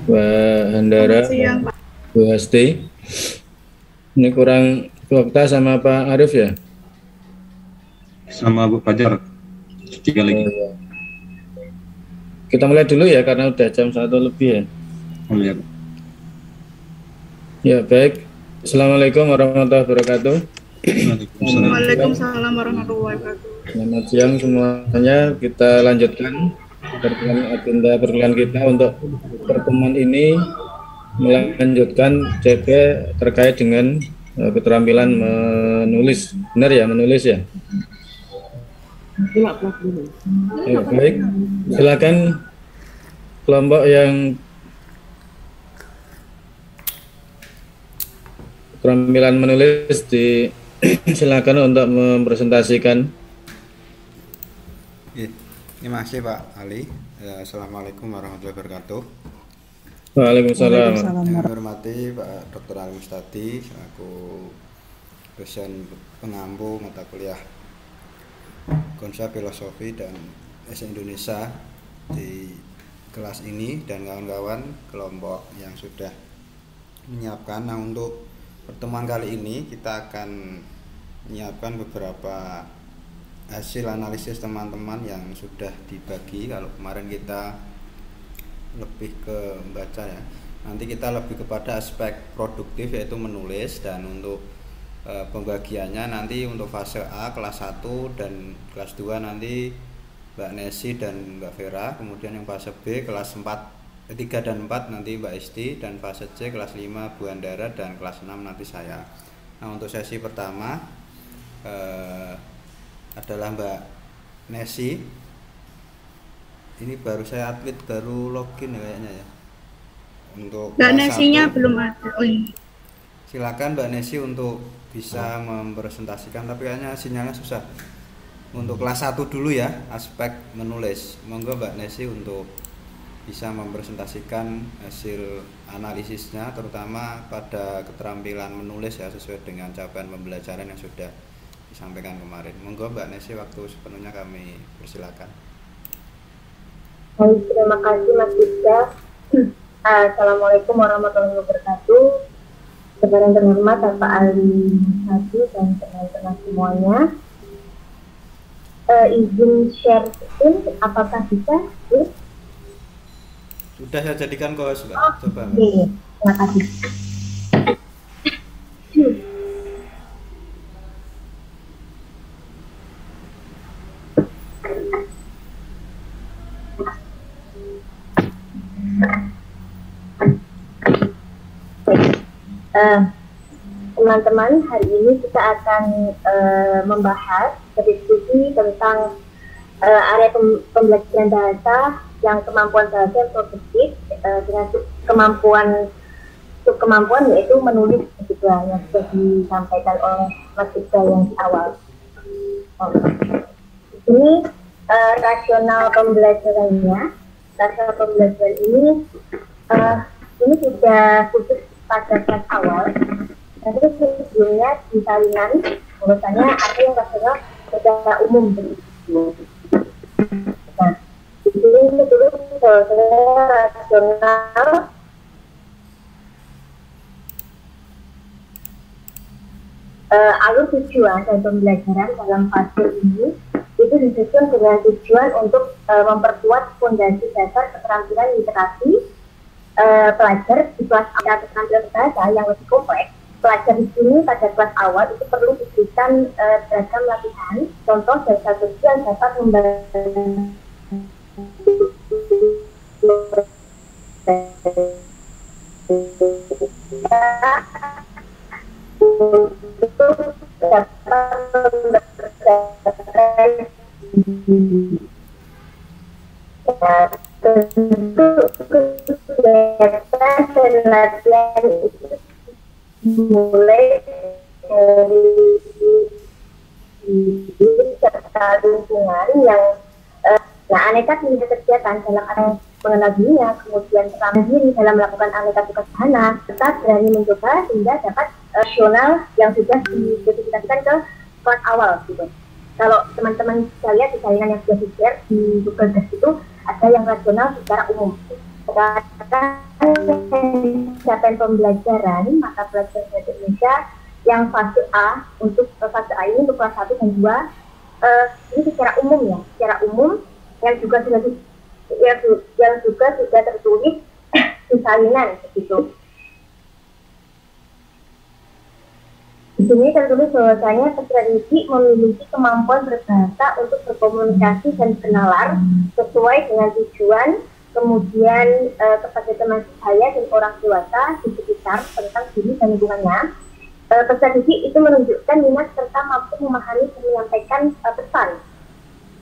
Mbak Handara, Selamat siang, Pak. Bu Hasti. Ini kurang Okta sama Pak Arif ya? Sama Bu Fajar, tiga Oh, lagi. ya. Kita mulai dulu ya karena udah jam 1 lebih ya. Oh ya, Ya baik. Assalamualaikum warahmatullahi wabarakatuh. Waalaikumsalam. Waalaikumsalam warahmatullahi wabarakatuh. Selamat siang semuanya. Kita lanjutkan agenda perkuliahan kita untuk pertemuan ini melanjutkan CP terkait dengan keterampilan menulis. Benar ya, menulis ya? Ya, baik. Silakan kelompok yang keterampilan menulis silakan untuk mempresentasikan. Terima kasih Pak Ali. Assalamualaikum warahmatullahi wabarakatuh. Waalaikumsalam. Yang hormati Pak Dr. Ali Mustadi selaku dosen pengampu mata kuliah konsep filosofi dan bahasa Indonesia di kelas ini dan kawan-kawan kelompok yang sudah menyiapkan. Nah, untuk pertemuan kali ini kita akan menyiapkan beberapa hasil analisis teman-teman yang sudah dibagi. Kalau kemarin kita lebih ke membaca ya, nanti kita lebih kepada aspek produktif yaitu menulis, dan untuk pembagiannya nanti untuk fase A kelas 1 dan kelas 2 nanti Mbak Nesi dan Mbak Vera, kemudian yang fase B kelas 3 dan 4 nanti Mbak Esti, dan fase C kelas 5 Bu Andara, dan kelas 6 nanti saya. Nah, untuk sesi pertama adalah Mbak Nesi. Ini baru saya atlet baru login ya kayaknya ya. Untuk Mbak Nesinya belum ada. Oh, ini. Silakan Mbak Nesi untuk bisa mempresentasikan, tapi kayaknya sinyalnya susah. Untuk kelas 1 dulu ya, aspek menulis. Monggo Mbak Nesi untuk bisa mempresentasikan hasil analisisnya, terutama pada keterampilan menulis ya, sesuai dengan capaian pembelajaran yang sudah disampaikan kemarin. Monggo Mbak Nesi, waktu sepenuhnya kami persilakan. Baik, terima kasih Mas Rizka. Assalamualaikum warahmatullahi wabarakatuh. Sekarang terhormat Bapak Ali Mustadi dan teman-teman semuanya. Izin share screen, apakah bisa? Sudah saya jadikan host, Mbak. Coba. Oke, terima kasih. Teman-teman, hari ini kita akan membahas berdiskusi tentang area pembelajaran bahasa yang kemampuan bahasa yang produktif dengan kemampuan yaitu menulis juga yang sudah disampaikan oleh Mas Iqbal yang di awal. Ini rasional pembelajarannya. Rasional pembelajaran ini sudah khusus pada kelas awal. Nanti sebelumnya di salinan bahwasanya ada yang rasional secara umum begitu. Nah, di sini dulu rasional alur tujuan dan pembelajaran dalam fase ini itu disusun dengan tujuan untuk memperkuat fondasi dasar keterampilan literasi pelajar di kelas awal keterampilan bahasa yang lebih kompleks. Pelajar di sini pada kelas awal itu perlu diberikan beragam latihan, contoh dan strategi yang dapat membantu dan latihan itu mulai dari serta lingkungan yang aneka pilihan kegiatan dalam arti mengenal dunia, kemudian terampil diri dalam melakukan aneka tugas sederhana, serta berani mencoba sehingga dapat rasional yang sudah dispesifikasikan ke kelas awal gitu. Kalau teman-teman bisa lihat di jaringan yang sudah di-share di Google Docs itu ada yang rasional secara umum. Katakan capaian pembelajaran mata pelajaran bahasa Indonesia yang fase A, untuk fase A ini untuk kelas 1 dan 2, ini secara umum ya, secara umum yang juga sudah tertulis di salinan begitu. Di sini tertulis bahwasanya peserta didik memiliki kemampuan berbahasa untuk berkomunikasi dan bernalar sesuai dengan tujuan, kemudian kepada teman saya dan orang dewasa di sekitar tentang diri dan lingkungannya. Peserta didik itu menunjukkan minat serta mampu memahami dan menyampaikan pesan,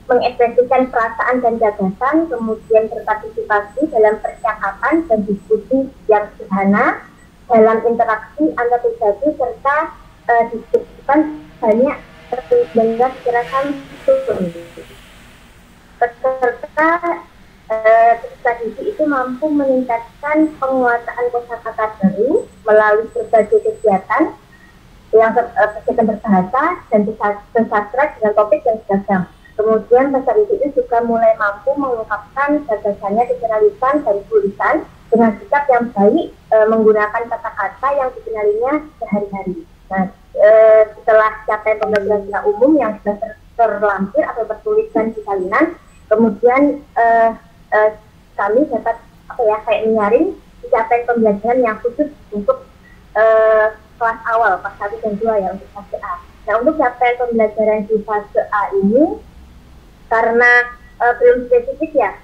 mengekspresikan perasaan dan gagasan, kemudian berpartisipasi dalam percakapan dan diskusi yang sederhana dalam interaksi antar pribadi, serta disebutkan banyak terdengar secara santun. Peserta didik itu mampu meningkatkan penguasaan kosakata baru melalui berbagai kegiatan yang berkaitan berbahasa dan bersastra dengan topik yang beragam. Kemudian peserta didik itu juga mulai mampu mengungkapkan gagasannya secara lisan dan tulisan dengan sikap yang baik, menggunakan kata-kata yang dikenalinya sehari-hari. Nah, setelah capaian pembelajaran secara umum yang sudah terlampir atau tertuliskan di salinan, kemudian kami dapat kayak menyaring capaian pembelajaran yang khusus untuk kelas awal, kelas 1 dan 2 ya, untuk fase A. Nah, untuk capaian pembelajaran di fase A ini karena belum spesifik ya,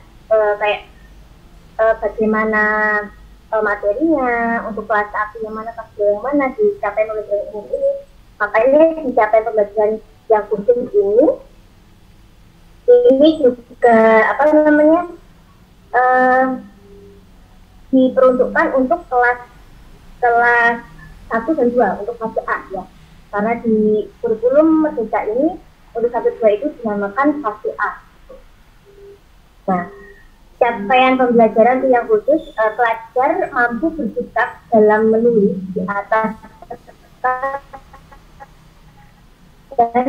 bagaimana materinya, untuk kelas 1 yang mana, kelas 2 yang mana di capaian pembelajaran umum ini. Makanya di capaian pembelajaran yang khusus ini juga diperuntukkan untuk kelas 1 dan 2 untuk fase A ya. Karena di kurikulum Merdeka ini untuk 1 2 itu dinamakan fase A. Nah, capaian pembelajaran yang khusus, pelajar mampu bersikap dalam menulis di atas kertas dan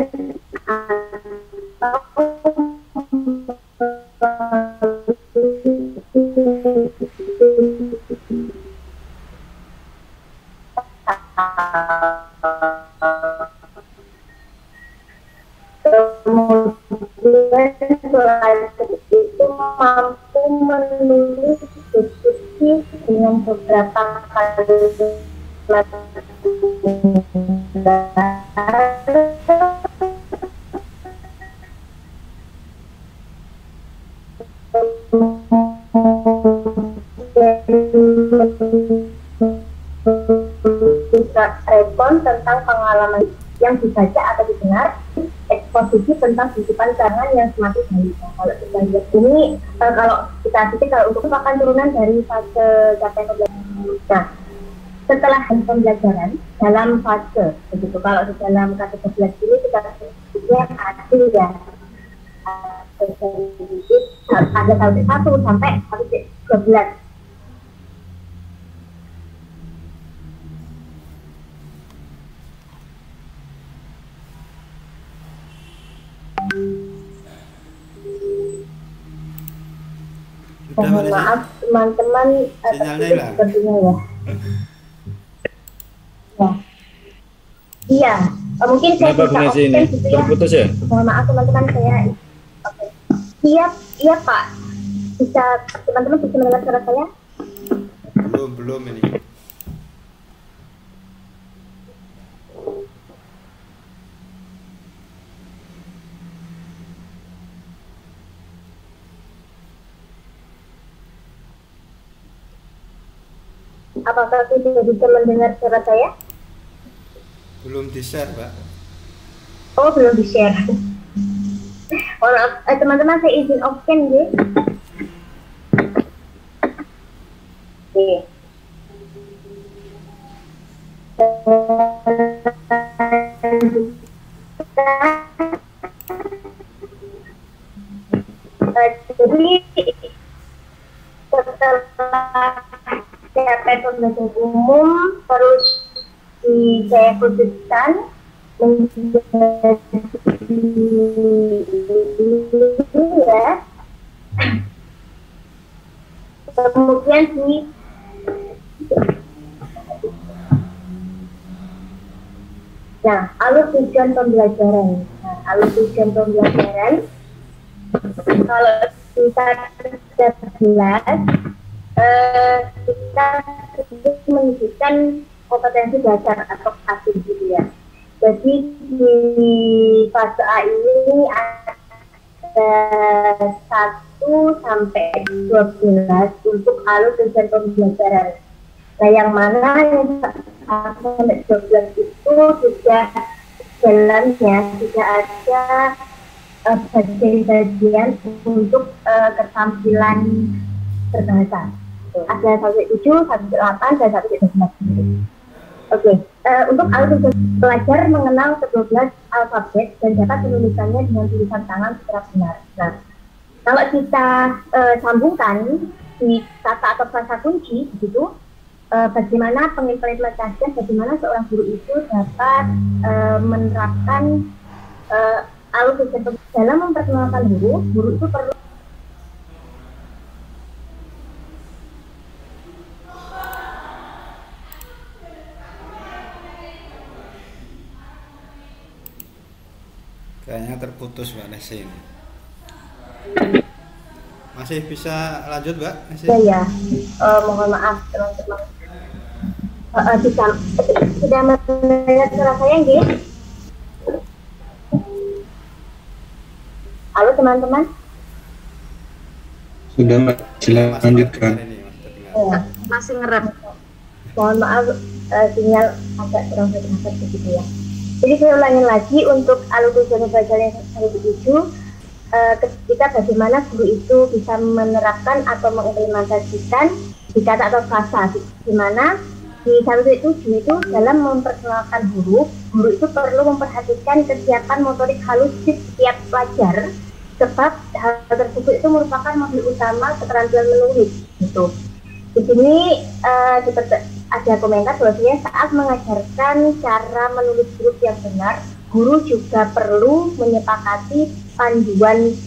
itu mampu menulis deskripsi dengan beberapa kalimat respon tentang pengalaman yang dibaca atau didengar, eksposisi tentang kehidupan karangan yang semakin baik. Kalau kita lihat ini, kalau kita titik, kalau untuk merupakan turunan dari fase capaian pembelajaran. Nah, setelah pembelajaran dalam fase begitu, kalau di dalam kategori ini kita sebutnya hasil ya, ada sampai 1 sampai 12. Mohon maaf teman-teman, sinyalnya hilang sepertinya ya. Iya, mungkin saya Kenapa bisa Bung ini gitu ya. terputus ya? Mohon maaf teman-teman, saya iya Pak, bisa teman-teman bisa mendengar suara saya? belum ini. Apakah tidak bisa mendengar suara saya? Belum di-share, Pak. Oh, belum di-share. Oh, teman-teman, saya izin off-cam ya. Oke. Jadi setelah capaian pembelajaran umum terus saya khususkan menjadi ya, kemudian Nah, alur tujuan pembelajaran. Nah, alur tujuan pembelajaran kalau kita jelas kita menunjukkan kompetensi dasar atau pasif gitu ya. Jadi di fase A ini ada 1 sampai 12 untuk alur tujuan pembelajaran. Nah, yang mana yang 1 sampai 12 itu sudah dalamnya sudah ada bagian-bagian untuk keterampilan berbahasa. Ada 1-7, 1-8, dan 1-12. Oke, untuk alur tujuan belajar mengenal 12 alfabet dan dapat menuliskannya dengan tulisan tangan secara benar. Nah, kalau kita sambungkan di kata atau frasa kunci, begitu, bagaimana pengimplementasian, bagaimana seorang guru itu dapat menerapkan alur tujuan dalam memperkenalkan guru itu perlu kayaknya terputus Mbak Nesin. Masih bisa lanjut Mbak Nesin? ya. Mohon maaf teman-teman. Sudah mendengar suara saya nggih? Halo teman-teman. Sudah Mbak, silakan lanjutkan. Masih ngerem. Mohon maaf, sinyal agak kurang terdengar begitu ya. Jadi saya ulangi lagi untuk alur tujuan pembelajaran yang 1-7, ketika bagaimana guru itu bisa menerapkan atau mengimplementasikan di kata atau frasa, di mana di 1-7 itu dalam memperkenalkan guru itu perlu memperhatikan kesiapan motorik halus di setiap pelajar, sebab hal tersebut itu merupakan modul utama keterampilan menulis. Gitu. Di sini ada komentar bahwasanya saat mengajarkan cara menulis huruf yang benar, guru juga perlu menyepakati panduan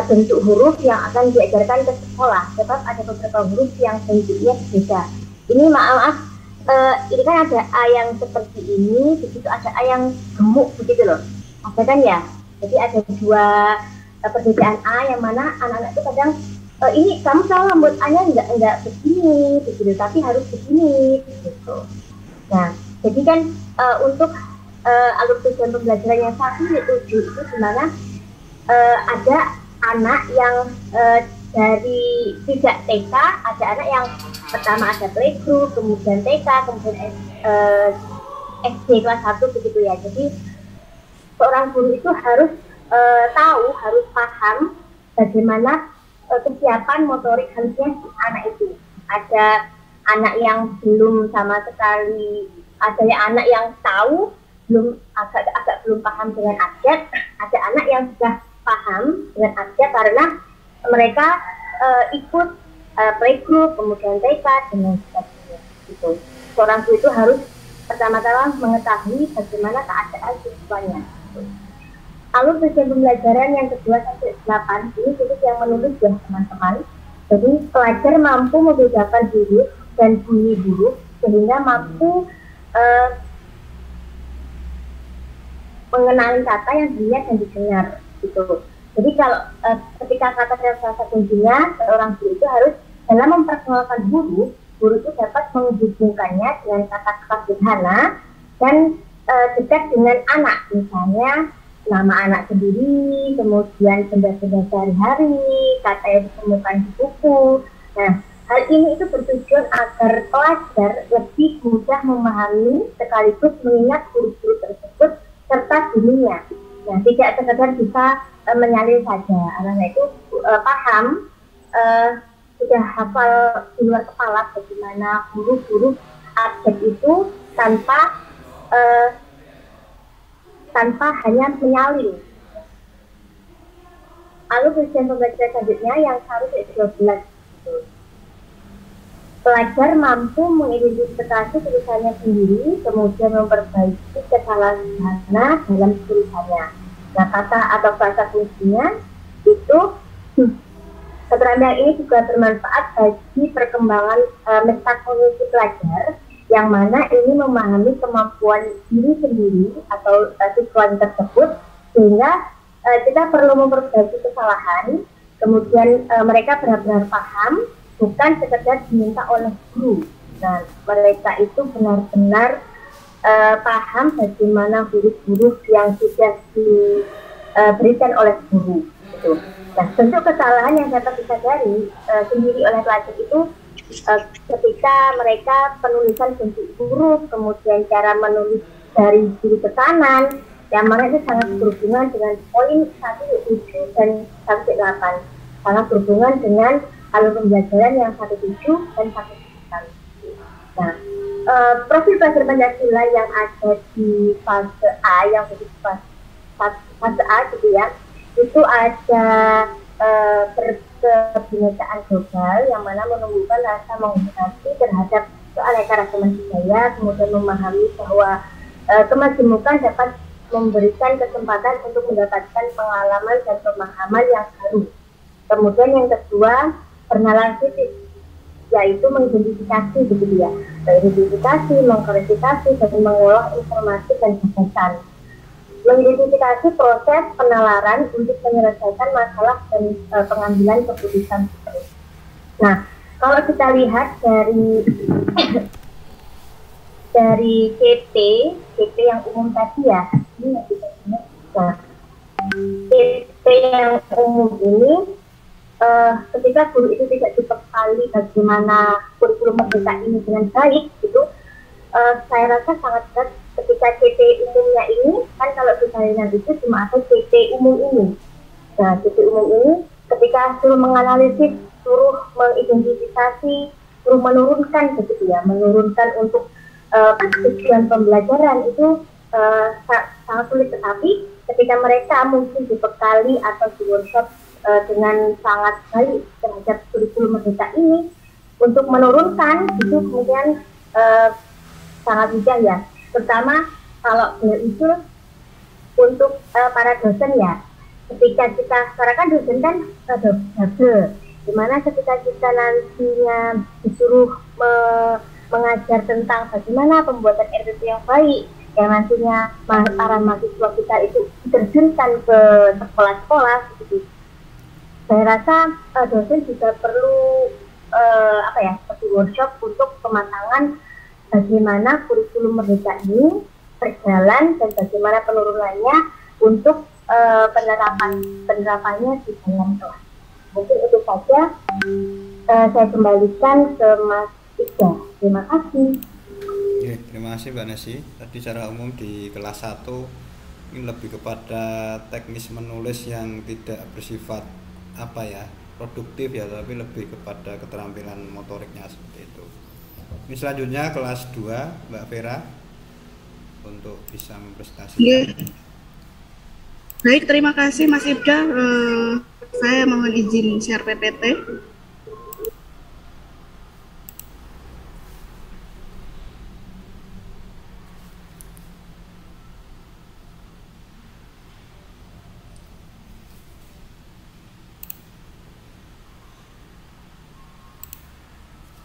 bentuk huruf yang akan diajarkan ke sekolah, sebab ada beberapa huruf yang bentuknya berbeda. Ini maaf, ini kan ada A yang seperti ini, begitu ada A yang gemuk begitu loh. Ada kan ya? Jadi ada 2 perbedaan A yang mana anak-anak itu kadang ini kamu salah buat A-nya enggak begini begitu, tapi harus begini gitu. Nah, jadi kan untuk alur tujuan pembelajaran yang 1-7 itu dimana ada anak yang dari tidak TK, ada anak yang pertama ada playgroup, kemudian TK, kemudian SD kelas 1 begitu ya. Jadi seorang guru itu harus tahu, harus paham bagaimana kesiapan motorik halusnya anak itu. Ada anak yang belum sama sekali, ada anak yang tahu belum agak belum paham dengan abjad, ada anak yang sudah paham dengan abjad karena mereka ikut playgroup, kemudian TK dan sebagainya. Gitu. Seorang guru itu harus pertama-tama mengetahui bagaimana keadaan siswanya. Gitu. Alur tujuan pembelajaran yang kedua 1-8 ini khusus yang menulis ya teman-teman. Jadi pelajar mampu membedakan huruf dan bunyi huruf sehingga mampu mengenali kata yang dilihat dan didengar gitu. Jadi kalau ketika kata salah kuncinya, seorang guru itu harus dalam memperkenalkan guru itu dapat menghubungkannya dengan kata-kata sederhana dan dekat dengan anak, misalnya nama anak sendiri, kemudian benda-benda sehari-hari, kata yang ditemukan di buku. Nah, hal ini itu bertujuan agar pelajar lebih mudah memahami sekaligus mengingat huruf-huruf tersebut serta bunyinya. Nah, tidak sekedar bisa menyalin saja. Anak itu paham, sudah hafal di luar kepala bagaimana huruf-huruf abjad itu tanpa hanya menyalin. Lalu tujuan pembelajaran selanjutnya yang 1-12. Pelajar mampu mengidentifikasi tulisannya sendiri, kemudian memperbaiki kesalahan dalam tulisannya. Nah, kata atau frasa kuncinya itu keterampilan ini juga bermanfaat bagi perkembangan metakognisi pelajar yang mana ini memahami kemampuan diri sendiri atau siswa tersebut, sehingga kita perlu memperbaiki kesalahan, kemudian mereka benar-benar paham, bukan sekedar diminta oleh guru. Nah, mereka itu benar-benar paham bagaimana huruf-huruf yang sudah diberikan oleh guru. Gitu. Nah, tentu kesalahan yang dapat disadari sendiri oleh pelajar itu ketika mereka penulisan bentuk huruf, kemudian cara menulis dari kiri ke kanan, yang mana itu sangat berhubungan dengan poin 1.7 dan 1.8, sangat berhubungan dengan alur pembelajaran yang 1.7 dan 1.8. Nah, profil belajar Pancasila yang ada di fase A, yang di fase A gitu ya, itu ada kebinekaan global yang mana menumbuhkan rasa menghormati terhadap keanekaragaman budaya, kemudian memahami bahwa kemajemukan dapat memberikan kesempatan untuk mendapatkan pengalaman dan pemahaman yang baru. Kemudian yang kedua, bernalar kritis, yaitu mengidentifikasi begitu ya, mengidentifikasi, mengklarifikasi, dan mengolah informasi dan gagasan. Mengidentifikasi proses penalaran untuk menyelesaikan masalah dan pengambilan keputusan. Nah, kalau kita lihat dari KT yang umum tadi ya, nah, KT yang umum ini, ketika guru itu tidak dibekali bagaimana kurikulum merdeka ini dengan baik, gitu, saya rasa sangat berat ketika CT umumnya ini, kan kalau di salinan itu cuma ada CT umum ini. Nah, CT umum ini ketika suruh menganalisis, suruh mengidentifikasi, suruh menurunkan begitu ya, menurunkan untuk tujuan pembelajaran itu sangat sulit. Tetapi ketika mereka mungkin dibekali atau di workshop dengan sangat baik terhadap kurikulum merdeka ini, untuk menurunkan itu kemudian sangat mudah ya. Terutama kalau itu untuk para dosen ya, ketika kita, karena kan dosen kan double, dimana ketika kita nantinya disuruh mengajar tentang bagaimana pembuatan RPP yang baik, yang nantinya para mahasiswa kita itu diterjunkan ke sekolah-sekolah gitu. Saya rasa dosen juga perlu seperti workshop untuk pematangan bagaimana kurikulum merdeka ini berjalan dan bagaimana penurunannya untuk penerapannya di dalam kelas. Mungkin itu saja. Saya kembalikan ke Mas Iga. Terima kasih. Oke, terima kasih Mbak Nesi. Tadi secara umum di kelas 1 ini lebih kepada teknis menulis yang tidak bersifat produktif ya, tapi lebih kepada keterampilan motoriknya seperti itu. Ini selanjutnya kelas 2 Mbak Vera untuk bisa mempresentasikan. Baik, terima kasih Mas Ibda. Saya mohon izin share PPT.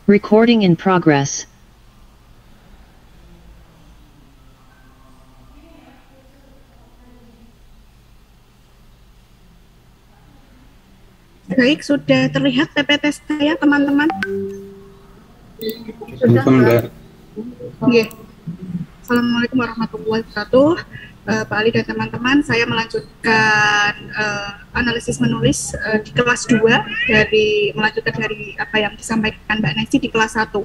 Recording in progress. Baik, sudah terlihat PPT saya, teman-teman? Sudah, Mbak. Oke. Assalamualaikum warahmatullahi wabarakatuh. Pak Ali dan teman-teman, saya melanjutkan analisis menulis di kelas 2 melanjutkan dari apa yang disampaikan Mbak Nesi di kelas 1.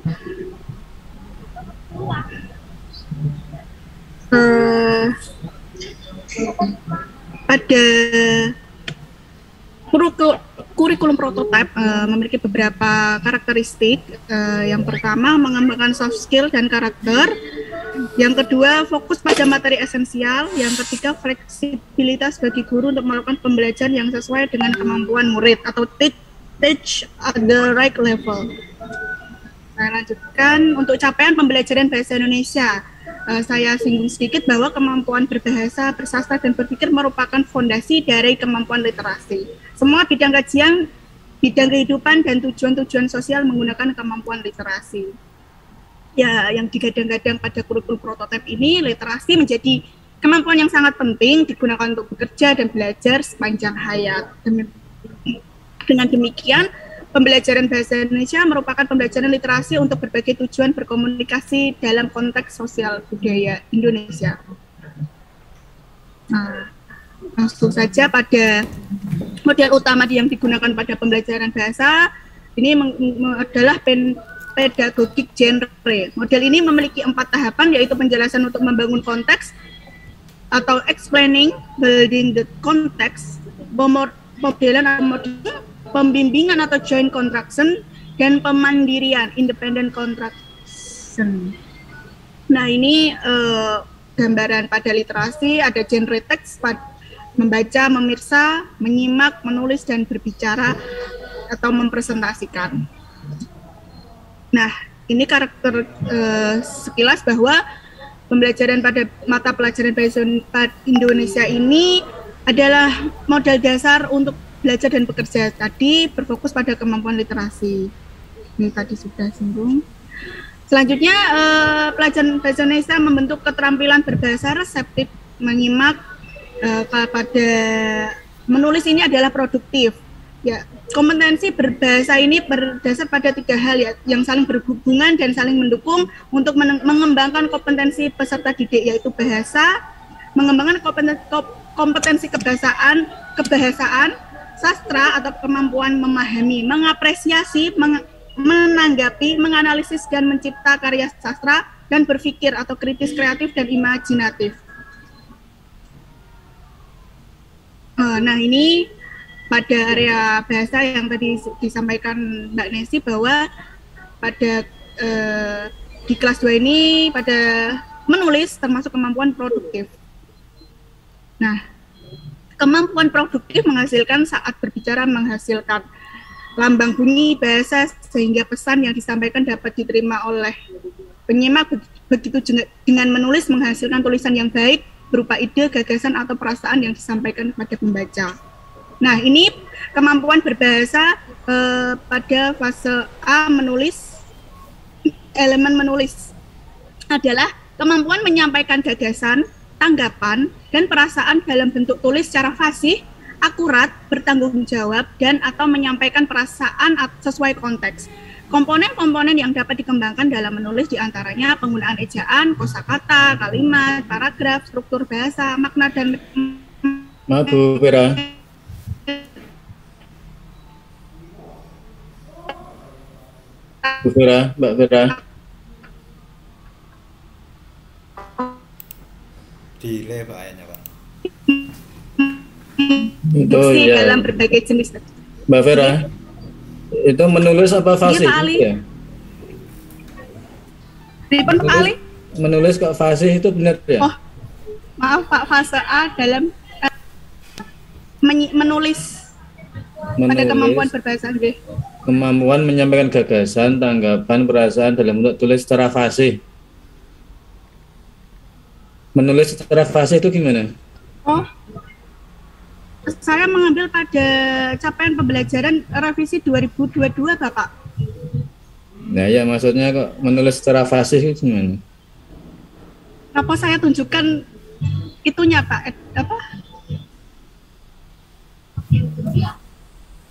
Pada kurikulum prototipe memiliki beberapa karakteristik. Yang pertama, mengembangkan soft skill dan karakter. Yang kedua, fokus pada materi esensial. Yang ketiga, fleksibilitas bagi guru untuk melakukan pembelajaran yang sesuai dengan kemampuan murid atau teach at the right level. Saya lanjutkan untuk capaian pembelajaran bahasa Indonesia. Saya singgung sedikit bahwa kemampuan berbahasa, bersastra, dan berpikir merupakan fondasi dari kemampuan literasi. Semua bidang kajian, bidang kehidupan, dan tujuan-tujuan sosial menggunakan kemampuan literasi. ya yang digadang-gadang pada kurikulum prototipe ini, literasi menjadi kemampuan yang sangat penting digunakan untuk bekerja dan belajar sepanjang hayat. Dengan demikian, pembelajaran bahasa Indonesia merupakan pembelajaran literasi untuk berbagai tujuan berkomunikasi dalam konteks sosial budaya Indonesia. Nah, langsung saja pada model utama yang digunakan pada pembelajaran bahasa ini adalah pedagogic genre. Model ini memiliki 4 tahapan, yaitu penjelasan untuk membangun konteks atau explaining, building the context, pemodelan atau modeling, pembimbingan atau joint construction, dan pemandirian independent construction. Nah, ini gambaran pada literasi, ada genre teks, membaca, memirsa, menyimak, menulis, dan berbicara atau mempresentasikan. Nah, ini karakter sekilas bahwa pembelajaran pada mata pelajaran bahasa Indonesia ini adalah modal dasar untuk belajar dan bekerja. Tadi berfokus pada kemampuan literasi. Ini tadi sudah singgung. Selanjutnya, pelajaran bahasa Indonesia membentuk keterampilan berbahasa reseptif, menyimak, pada menulis ini adalah produktif. Ya, kompetensi berbahasa ini berdasar pada 3 hal ya, yang saling berhubungan dan saling mendukung untuk mengembangkan kompetensi peserta didik, yaitu bahasa, mengembangkan kompetensi kebahasaan, sastra atau kemampuan memahami, mengapresiasi, menanggapi, menganalisis dan mencipta karya sastra, dan berpikir atau kritis, kreatif, dan imajinatif. Nah, ini pada area bahasa yang tadi disampaikan Mbak Nesi bahwa pada di kelas 2 ini pada menulis termasuk kemampuan produktif. Nah, kemampuan produktif menghasilkan saat berbicara, menghasilkan lambang bunyi bahasa sehingga pesan yang disampaikan dapat diterima oleh penyimak. Begitu dengan menulis menghasilkan tulisan yang baik berupa ide, gagasan, atau perasaan yang disampaikan kepada pembaca. Nah, ini kemampuan berbahasa pada fase A menulis. Elemen menulis adalah kemampuan menyampaikan gagasan, tanggapan, dan perasaan dalam bentuk tulis secara fasih, akurat, bertanggung jawab, dan atau menyampaikan perasaan sesuai konteks. Komponen-komponen yang dapat dikembangkan dalam menulis diantaranya penggunaan ejaan, kosakata, kalimat, paragraf, struktur bahasa, makna, dan... Maaf Bu Vera. Bu Vera, Mbak Vera. Delay Pak ayahnya Pak. Itu ya. Dalam berbagai jenis. Mbak Vera, itu menulis apa fasih? Ya? Menulis kok fasih itu benar ya? Oh, maaf Pak, fase A dalam menulis pada kemampuan berbahasa Inggris. Kemampuan menyampaikan gagasan, tanggapan, perasaan dalam bentuk tulis secara fasih. Menulis secara fasih itu gimana? Oh, saya mengambil pada capaian pembelajaran revisi 2022, Bapak. Nah ya, maksudnya kok menulis secara fasih itu gimana? Apa saya tunjukkan itunya, Pak? Apa?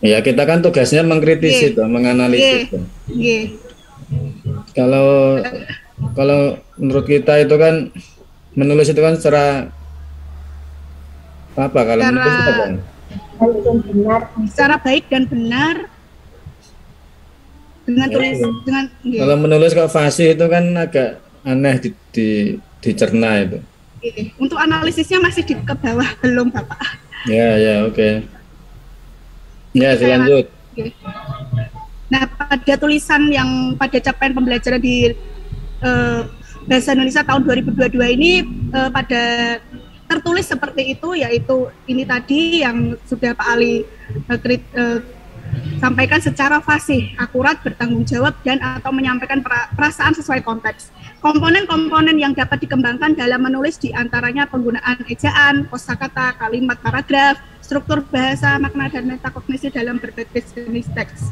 Ya, kita kan tugasnya mengkritisi itu, menganalisis. Kalau menurut kita itu kan menulis itu kan secara apa? Kalau menulis itu apa? Secara baik dan benar dengan tulis dengan. Kalau menulis kok fasih itu kan agak aneh dicerna itu. Untuk analisisnya masih di ke bawah belum, Bapak. Ya, oke. Ya, lanjut. Nah, pada tulisan yang pada capaian pembelajaran di Bahasa Indonesia tahun 2022 ini pada tertulis seperti itu, yaitu ini tadi yang sudah Pak Ali sampaikan secara fasih, akurat, bertanggung jawab, dan atau menyampaikan perasaan sesuai konteks. Komponen-komponen yang dapat dikembangkan dalam menulis diantaranya penggunaan ejaan, kosakata, kalimat, paragraf, struktur bahasa, makna, dan metakognisi dalam berbagai jenis teks.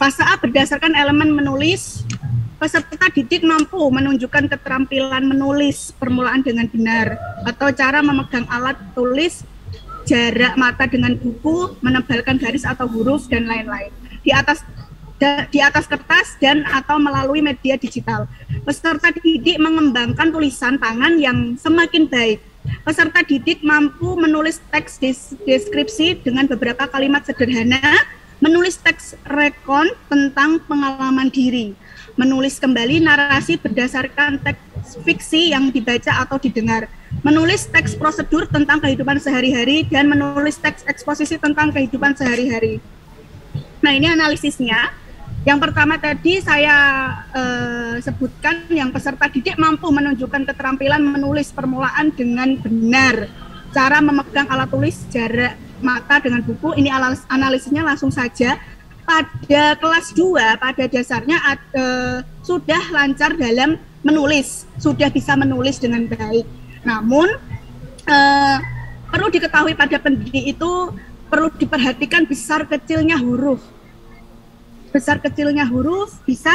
Fase A berdasarkan elemen menulis, peserta didik mampu menunjukkan keterampilan menulis permulaan dengan benar atau cara memegang alat tulis, jarak mata dengan buku, menebalkan garis atau huruf, dan lain-lain. Di atas kertas dan atau melalui media digital. Peserta didik mengembangkan tulisan tangan yang semakin baik. Peserta didik mampu menulis teks deskripsi dengan beberapa kalimat sederhana, menulis teks rekon tentang pengalaman diri, menulis kembali narasi berdasarkan teks fiksi yang dibaca atau didengar, menulis teks prosedur tentang kehidupan sehari-hari, dan menulis teks eksposisi tentang kehidupan sehari-hari. Nah, ini analisisnya. Yang pertama tadi saya sebutkan yang peserta didik mampu menunjukkan keterampilan menulis permulaan dengan benar, cara memegang alat tulis, jarak mata dengan buku. Ini analisisnya langsung saja. Pada kelas 2 pada dasarnya sudah lancar dalam menulis, sudah bisa menulis dengan baik. Namun perlu diketahui pada pendidik itu perlu diperhatikan besar kecilnya huruf. Besar kecilnya huruf bisa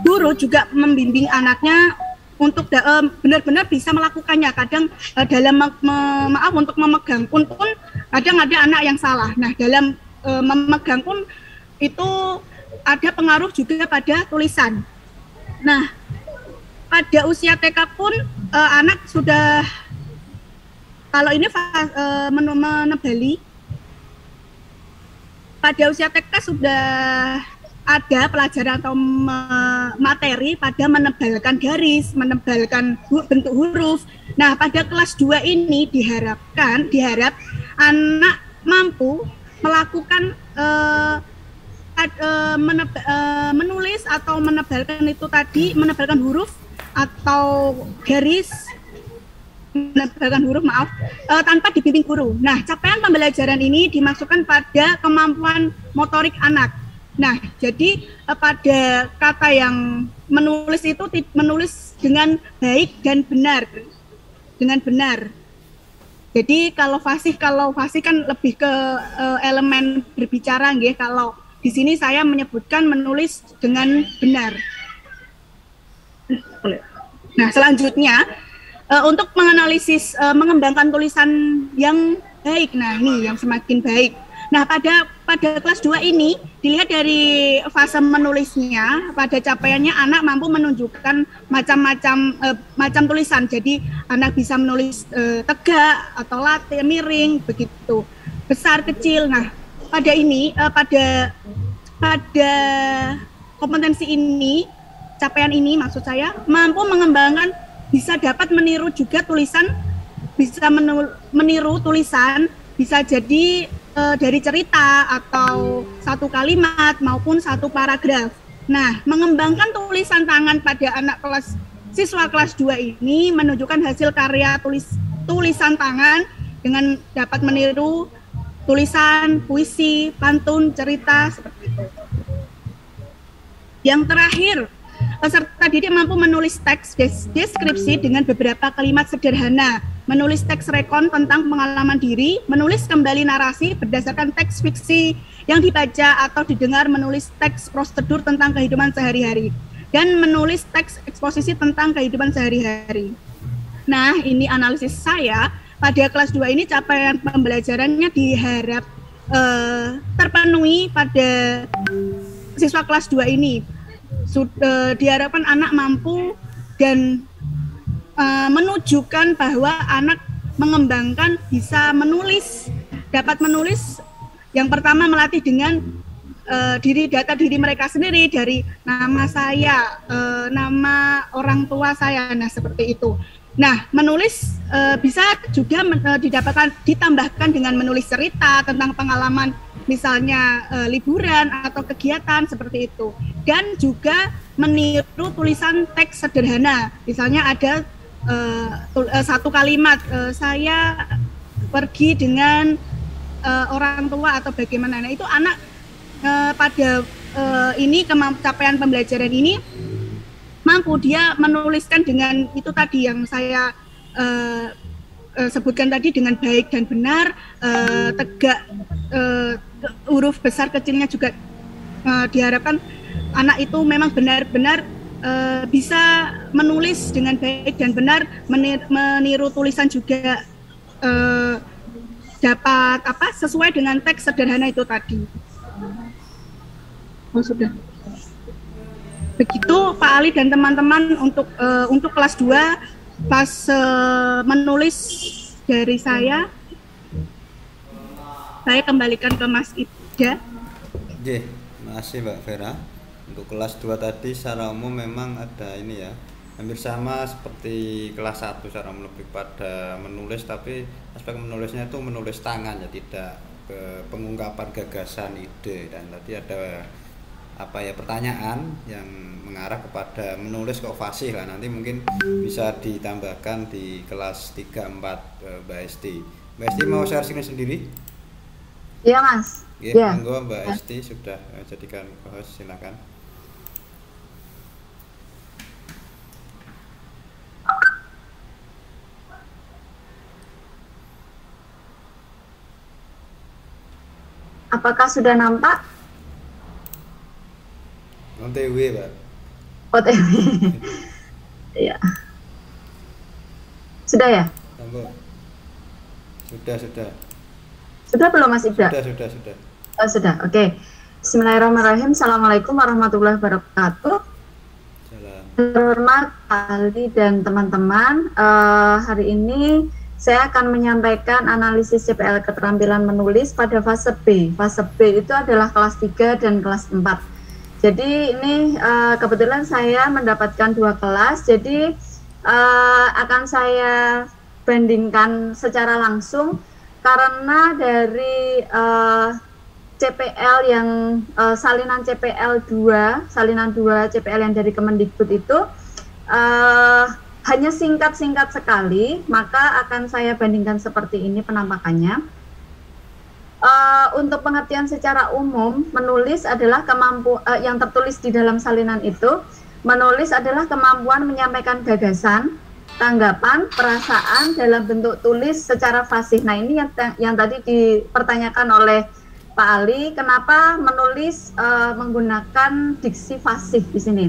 guru juga membimbing anaknya untuk benar-benar bisa melakukannya. Kadang dalam maaf untuk memegang pun kadang ada anak yang salah. Nah, dalam memegang pun itu ada pengaruh juga pada tulisan. Nah, pada usia TK pun anak sudah, kalau ini menebali, pada usia TK sudah ada pelajaran atau materi pada menebalkan garis, menebalkan bentuk huruf. Nah, pada kelas 2 ini diharap anak mampu melakukan menulis atau menebalkan itu tadi, menebalkan huruf atau garis, menebalkan huruf tanpa dibimbing guru. Nah, capaian pembelajaran ini dimasukkan pada kemampuan motorik anak. Nah, jadi pada kata yang menulis itu menulis dengan baik dan benar, dengan benar. Jadi kalau fasih kan lebih ke elemen berbicara, nggih. Kalau di sini saya menyebutkan menulis dengan benar. Nah, selanjutnya untuk menganalisis mengembangkan tulisan yang baik. Nah, ini yang semakin baik. Nah, pada kelas 2 ini dilihat dari fase menulisnya, pada capaiannya anak mampu menunjukkan macam tulisan. Jadi anak bisa menulis tegak atau latte, miring, begitu, besar, kecil. Nah, pada ini pada kompetensi ini, capaian ini maksud saya mampu mengembangkan, bisa dapat meniru juga tulisan, bisa meniru tulisan, bisa jadi dari cerita atau satu kalimat maupun satu paragraf. Nah, mengembangkan tulisan tangan pada siswa kelas 2 ini menunjukkan hasil karya tulisan tangan dengan dapat meniru tulisan, puisi, pantun, cerita, seperti itu. Yang terakhir, peserta didik mampu menulis teks deskripsi dengan beberapa kalimat sederhana, menulis teks rekon tentang pengalaman diri, menulis kembali narasi berdasarkan teks fiksi yang dibaca atau didengar, menulis teks prosedur tentang kehidupan sehari-hari, dan menulis teks eksposisi tentang kehidupan sehari-hari. Nah, ini analisis saya. Pada kelas 2 ini capaian pembelajarannya diharap terpenuhi pada siswa kelas 2 ini. Diharapkan anak mampu dan menunjukkan bahwa anak mengembangkan bisa menulis, dapat menulis. Yang pertama melatih dengan data diri mereka sendiri, dari nama saya, nama orang tua saya, nah seperti itu. Nah, menulis bisa juga ditambahkan dengan menulis cerita tentang pengalaman, misalnya liburan atau kegiatan seperti itu. Dan juga meniru tulisan teks sederhana, misalnya ada satu kalimat, saya pergi dengan orang tua atau bagaimana. Nah, itu anak pada ini capaian pembelajaran ini mampu dia menuliskan dengan itu tadi yang saya sebutkan tadi, dengan baik dan benar, tegak, huruf besar kecilnya juga diharapkan anak itu memang benar-benar bisa menulis dengan baik dan benar, meniru tulisan juga dapat sesuai dengan teks sederhana itu tadi. Oh, sudah. Begitu Pak Ali dan teman-teman untuk kelas 2 pas menulis dari saya kembalikan ke Mas Ida. Oke, terima kasih Mbak Vera. Untuk kelas 2 tadi secara umum memang ada ini ya, hampir sama seperti kelas 1 secara umum, lebih pada menulis, tapi aspek menulisnya itu menulis tangan ya, tidak ke pengungkapan gagasan ide. Dan tadi ada pertanyaan yang mengarah kepada menulis kok fasih lah, nanti mungkin bisa ditambahkan di kelas 3-4 Mbak Esti. Mbak Esti mau share screen sendiri? Iya Mas. Oke, ya. monggo Mbak Esti sudah jadikan host, silakan. Apakah sudah nampak? OTW, Pak. OTW. Iya. Sudah ya? Sudah. Sudah belum Mas Ibra? Sudah. Oh, sudah. Oke. Bismillahirrahmanirrahim. Assalamualaikum warahmatullahi wabarakatuh. Salam. Hormat Pak Ali dan teman-teman, hari ini saya akan menyampaikan analisis CPL keterampilan menulis pada fase B. Fase B itu adalah kelas 3 dan kelas 4. Jadi ini kebetulan saya mendapatkan 2 kelas, jadi akan saya bandingkan secara langsung karena dari CPL yang salinan CPL 2, salinan 2 CPL yang dari Kemendikbud itu hanya singkat-singkat sekali, maka akan saya bandingkan seperti ini penampakannya. Untuk pengertian secara umum, menulis adalah yang tertulis di dalam salinan itu. Menulis adalah kemampuan menyampaikan gagasan, tanggapan, perasaan dalam bentuk tulis secara fasih. Nah, ini yang tadi dipertanyakan oleh Pak Ali, kenapa menulis menggunakan diksi fasih di sini?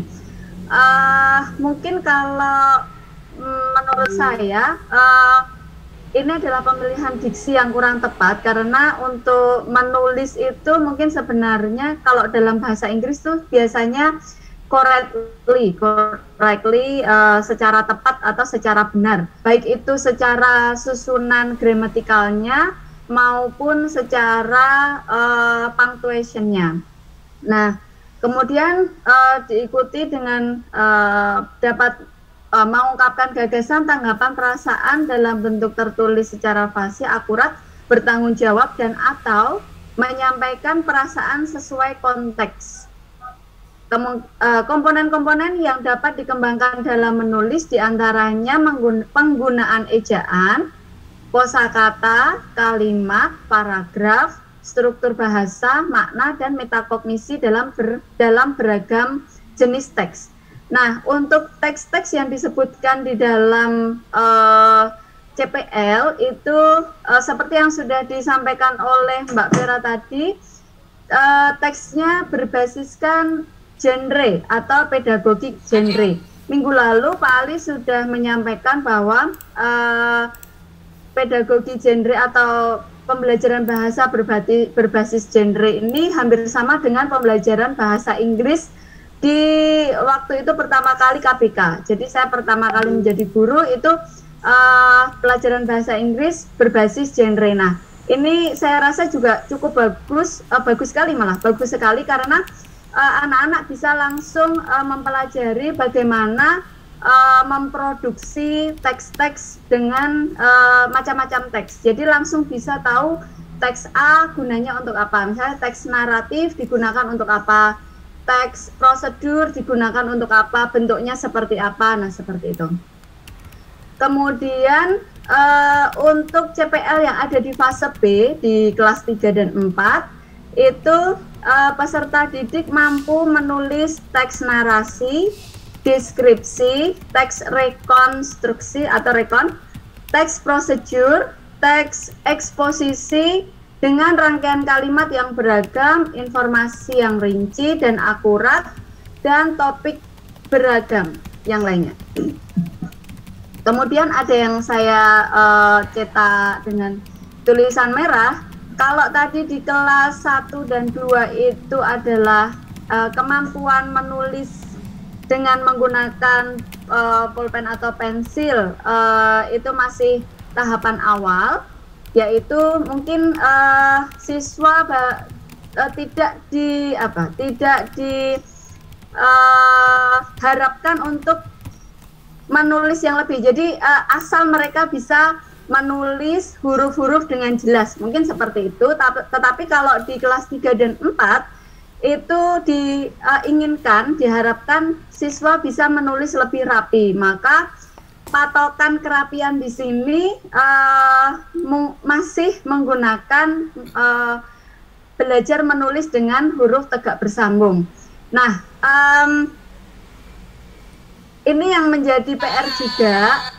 Mungkin kalau menurut saya ini adalah pemilihan diksi yang kurang tepat, karena untuk menulis itu mungkin sebenarnya kalau dalam bahasa Inggris tuh biasanya correctly secara tepat atau secara benar, baik itu secara susunan gramatikalnya maupun secara punctuation-nya. Nah, kemudian diikuti dengan dapat mengungkapkan gagasan, tanggapan, perasaan dalam bentuk tertulis secara fasih, akurat, bertanggung jawab, dan atau menyampaikan perasaan sesuai konteks. Komponen-komponen yang dapat dikembangkan dalam menulis diantaranya penggunaan ejaan, kosakata, kalimat, paragraf, struktur bahasa, makna, dan metakognisi dalam beragam jenis teks. Nah, untuk teks-teks yang disebutkan di dalam CPL itu seperti yang sudah disampaikan oleh Mbak Vera tadi, teksnya berbasiskan genre atau pedagogik genre. Minggu lalu Pak Ali sudah menyampaikan bahwa pedagogi genre atau pembelajaran bahasa berbasis genre ini hampir sama dengan pembelajaran bahasa Inggris di waktu itu pertama kali KBK. Jadi saya pertama kali menjadi guru itu pelajaran bahasa Inggris berbasis genre. Nah, ini saya rasa juga cukup bagus sekali karena anak-anak bisa langsung mempelajari bagaimana memproduksi teks-teks dengan macam-macam teks. Jadi langsung bisa tahu teks A gunanya untuk apa. Misalnya teks naratif digunakan untuk apa, teks prosedur digunakan untuk apa, bentuknya seperti apa. Nah, seperti itu. Kemudian untuk CPL yang ada di fase B di kelas 3 dan 4 itu peserta didik mampu menulis teks narasi, deskripsi, teks rekonstruksi atau rekon, teks prosedur, teks eksposisi, dengan rangkaian kalimat yang beragam, informasi yang rinci dan akurat, dan topik beragam yang lainnya. Kemudian ada yang saya cetak dengan tulisan merah. Kalau tadi di kelas 1 dan 2 itu adalah kemampuan menulis dengan menggunakan pulpen atau pensil, itu masih tahapan awal, yaitu mungkin siswa tidak diharapkan untuk menulis yang lebih. Jadi asal mereka bisa menulis huruf-huruf dengan jelas, mungkin seperti itu. Tetapi kalau di kelas 3 dan 4 itu diharapkan siswa bisa menulis lebih rapi. Maka patokan kerapian di sini masih menggunakan belajar menulis dengan huruf tegak bersambung. Nah, ini yang menjadi PR juga.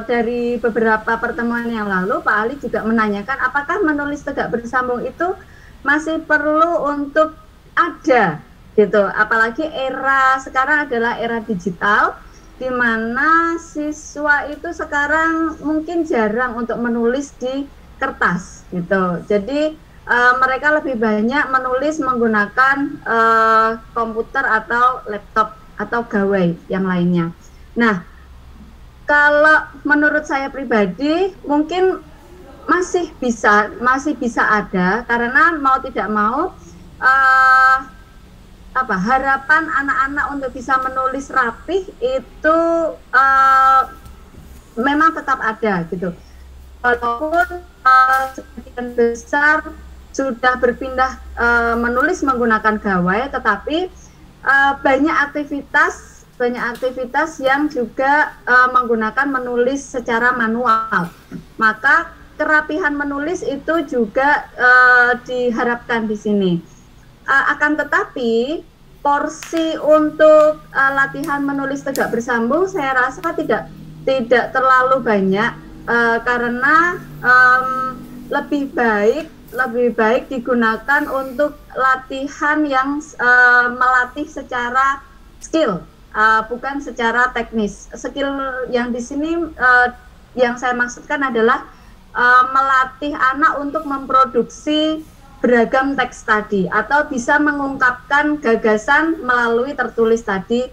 Dari beberapa pertemuan yang lalu, Pak Ali juga menanyakan apakah menulis tegak bersambung itu masih perlu untuk ada gitu. Apalagi era sekarang adalah era digital, di mana siswa itu sekarang mungkin jarang untuk menulis di kertas gitu. Jadi mereka lebih banyak menulis menggunakan komputer atau laptop atau gawai yang lainnya. Nah, kalau menurut saya pribadi mungkin masih bisa ada, karena mau tidak mau harapan anak-anak untuk bisa menulis rapih itu memang tetap ada gitu. Walaupun sebagian besar sudah berpindah menulis menggunakan gawai, tetapi banyak aktivitas yang juga menggunakan menulis secara manual. Maka kerapihan menulis itu juga diharapkan di sini. Akan tetapi porsi untuk latihan menulis tegak bersambung saya rasa tidak terlalu banyak, karena lebih baik digunakan untuk latihan yang melatih secara skill. Bukan secara teknis. Skill yang di sini yang saya maksudkan adalah melatih anak untuk memproduksi beragam teks tadi, atau bisa mengungkapkan gagasan melalui tertulis tadi,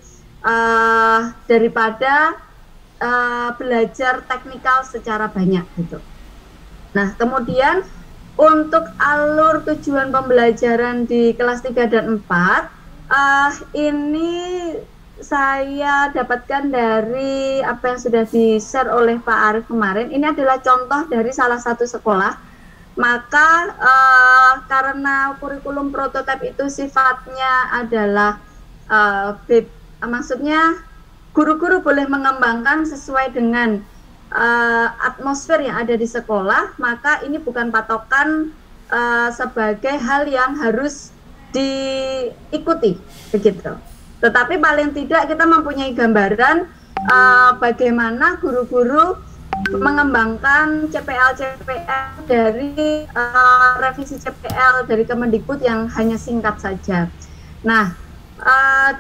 daripada belajar teknikal secara banyak gitu. Nah, kemudian untuk alur tujuan pembelajaran di kelas 3 dan 4 ini saya dapatkan dari apa yang sudah di-share oleh Pak Arief kemarin. Ini adalah contoh dari salah satu sekolah. Maka karena kurikulum prototipe itu sifatnya adalah maksudnya guru-guru boleh mengembangkan sesuai dengan atmosfer yang ada di sekolah, maka ini bukan patokan sebagai hal yang harus diikuti begitu. Tetapi paling tidak kita mempunyai gambaran bagaimana guru-guru mengembangkan CPL dari revisi CPL dari Kemendikbud yang hanya singkat saja. Nah,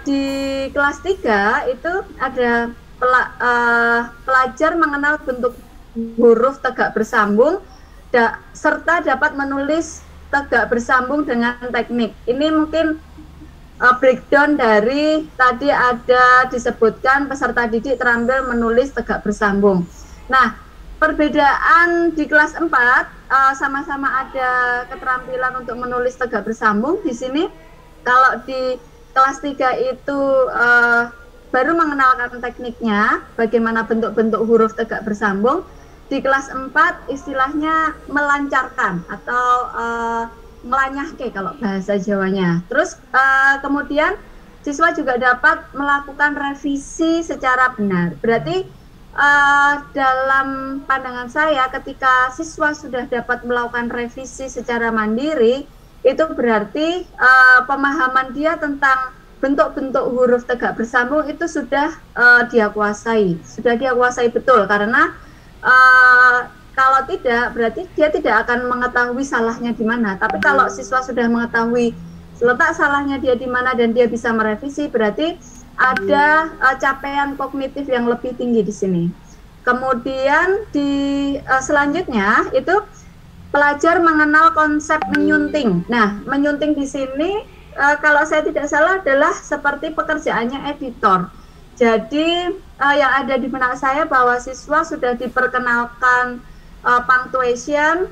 di kelas 3 itu ada pelajar mengenal bentuk huruf tegak bersambung serta dapat menulis tegak bersambung dengan teknik. Ini mungkin breakdown dari tadi ada disebutkan peserta didik terampil menulis tegak bersambung. Nah, perbedaan di kelas 4 sama-sama ada keterampilan untuk menulis tegak bersambung. Di sini kalau di kelas 3 itu baru mengenalkan tekniknya, bagaimana bentuk-bentuk huruf tegak bersambung. Di kelas 4 istilahnya melancarkan atau melanyahke kalau bahasa Jawanya. Terus kemudian siswa juga dapat melakukan revisi secara benar. Berarti dalam pandangan saya, ketika siswa sudah dapat melakukan revisi secara mandiri, itu berarti pemahaman dia tentang bentuk-bentuk huruf tegak bersambung itu sudah dia kuasai betul, karena Kalau tidak, berarti dia tidak akan mengetahui salahnya di mana. Tapi kalau siswa sudah mengetahui letak salahnya dia di mana dan dia bisa merevisi, berarti ada capaian kognitif yang lebih tinggi di sini. Kemudian di selanjutnya itu pelajar mengenal konsep menyunting. Nah, menyunting di sini kalau saya tidak salah adalah seperti pekerjaannya editor. Jadi yang ada di benak saya bahwa siswa sudah diperkenalkan punctuation,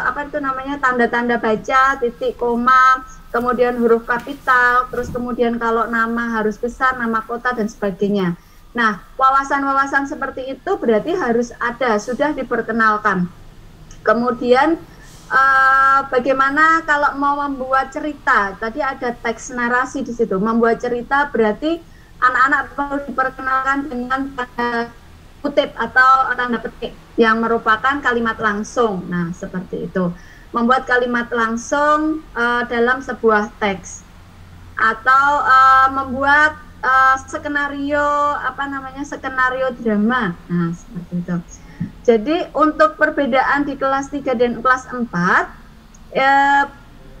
apa itu namanya, tanda-tanda baca, titik, koma, kemudian huruf kapital, terus kemudian kalau nama harus besar, nama kota dan sebagainya. Nah, wawasan-wawasan seperti itu berarti harus ada, sudah diperkenalkan. Kemudian bagaimana kalau mau membuat cerita? Tadi ada teks narasi di situ. Membuat cerita berarti anak-anak perlu diperkenalkan dengan tanda kutip atau tanda petik yang merupakan kalimat langsung. Nah, seperti itu. Membuat kalimat langsung dalam sebuah teks atau membuat skenario skenario drama. Nah, seperti itu. Jadi untuk perbedaan di kelas 3 dan kelas 4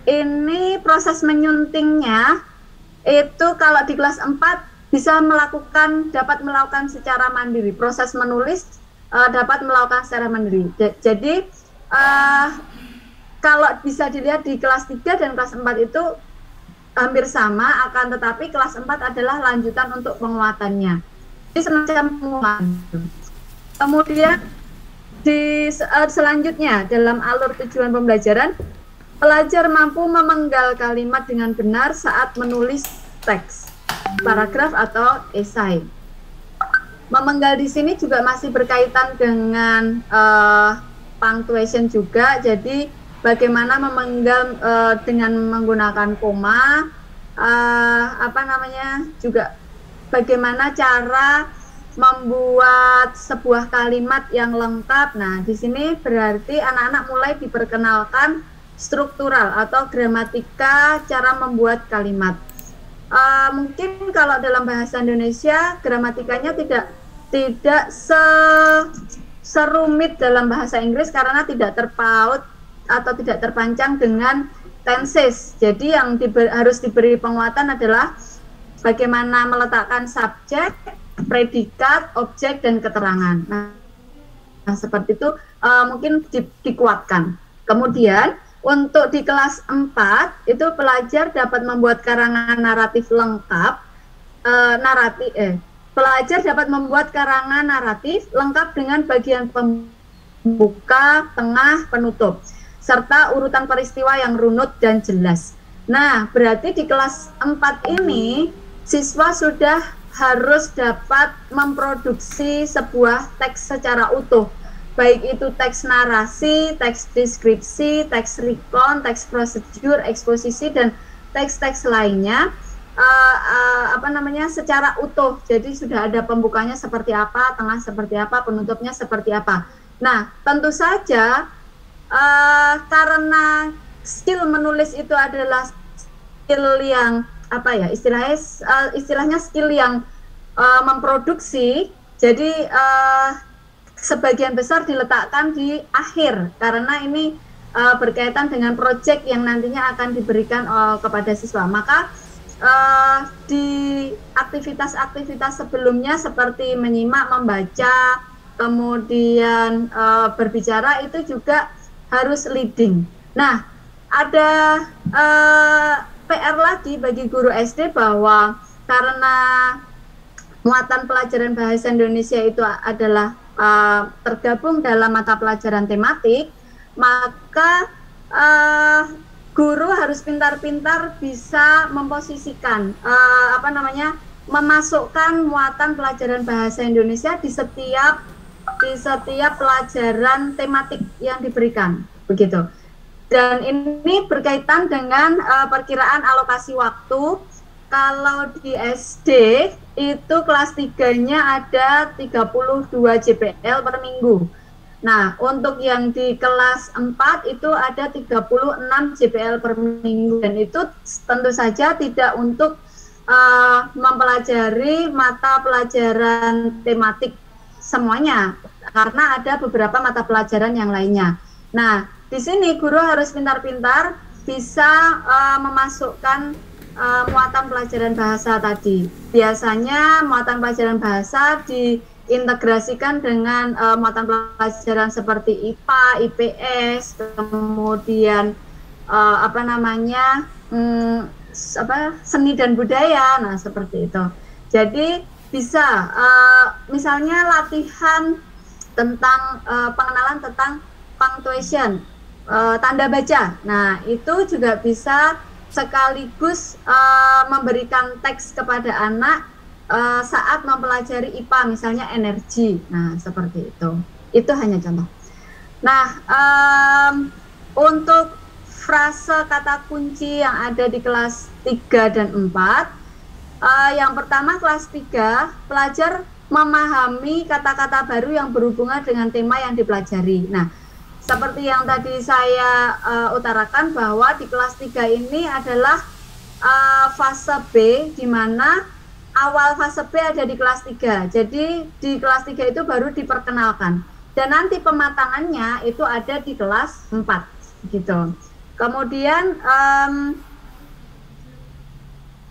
ini proses menyuntingnya itu kalau di kelas 4 dapat melakukan secara mandiri. Proses menulis dapat melakukan secara mandiri. Jadi kalau bisa dilihat di kelas 3 dan kelas 4 itu hampir sama, akan tetapi kelas 4 adalah lanjutan untuk penguatannya. Jadi semacam penguatan. Kemudian selanjutnya dalam alur tujuan pembelajaran, pelajar mampu memenggal kalimat dengan benar saat menulis teks, paragraf atau esai. Memenggal di sini juga masih berkaitan dengan punctuation juga. Jadi bagaimana memenggal dengan menggunakan koma, juga bagaimana cara membuat sebuah kalimat yang lengkap. Nah, di sini berarti anak-anak mulai diperkenalkan struktural atau gramatika cara membuat kalimat. Mungkin kalau dalam bahasa Indonesia gramatikanya tidak serumit dalam bahasa Inggris karena tidak terpaut atau tidak terpancang dengan tenses. Jadi yang harus diberi penguatan adalah bagaimana meletakkan subjek, predikat, objek, dan keterangan. Nah seperti itu mungkin dikuatkan. Kemudian untuk di kelas 4 itu pelajar dapat membuat karangan naratif lengkap. Pelajar dapat membuat karangan naratif lengkap dengan bagian pembuka, tengah, penutup, serta urutan peristiwa yang runut dan jelas. Nah, berarti di kelas 4 ini siswa sudah harus dapat memproduksi sebuah teks secara utuh, baik itu teks narasi, teks deskripsi, teks recon, teks prosedur, eksposisi, dan teks-teks lainnya secara utuh. Jadi sudah ada pembukanya seperti apa, tengah seperti apa, penutupnya seperti apa. Nah, tentu saja karena skill menulis itu adalah skill yang istilahnya skill yang memproduksi, jadi sebagian besar diletakkan di akhir karena ini berkaitan dengan proyek yang nantinya akan diberikan kepada siswa. Maka di aktivitas-aktivitas sebelumnya seperti menyimak, membaca, kemudian berbicara itu juga harus leading. Nah, ada PR lagi bagi guru SD bahwa karena muatan pelajaran bahasa Indonesia itu adalah tergabung dalam mata pelajaran tematik, maka guru harus pintar-pintar bisa memposisikan memasukkan muatan pelajaran bahasa Indonesia di setiap pelajaran tematik yang diberikan, begitu. Dan ini berkaitan dengan perkiraan alokasi waktu. Kalau di SD itu kelas 3-nya ada 32 JPL per minggu. Nah, untuk yang di kelas 4 itu ada 36 JPL per minggu, dan itu tentu saja tidak untuk mempelajari mata pelajaran tematik semuanya. karena ada beberapa mata pelajaran yang lainnya. Nah, di sini guru harus pintar-pintar bisa memasukkan muatan pelajaran bahasa tadi. Biasanya muatan pelajaran bahasa diintegrasikan dengan muatan pelajaran seperti IPA, IPS, kemudian seni dan budaya. Nah, seperti itu. Jadi bisa misalnya latihan tentang pengenalan tentang punctuation, tanda baca. Nah, itu juga bisa sekaligus memberikan teks kepada anak saat mempelajari IPA, misalnya energi. Nah, seperti itu. Itu hanya contoh. Nah, untuk frase kata kunci yang ada di kelas 3 dan 4, yang pertama kelas 3, pelajar memahami kata-kata baru yang berhubungan dengan tema yang dipelajari. Nah, seperti yang tadi saya utarakan bahwa di kelas 3 ini adalah fase B, di mana awal fase B ada di kelas 3. Jadi di kelas 3 itu baru diperkenalkan. Dan nanti pematangannya itu ada di kelas 4 gitu. Kemudian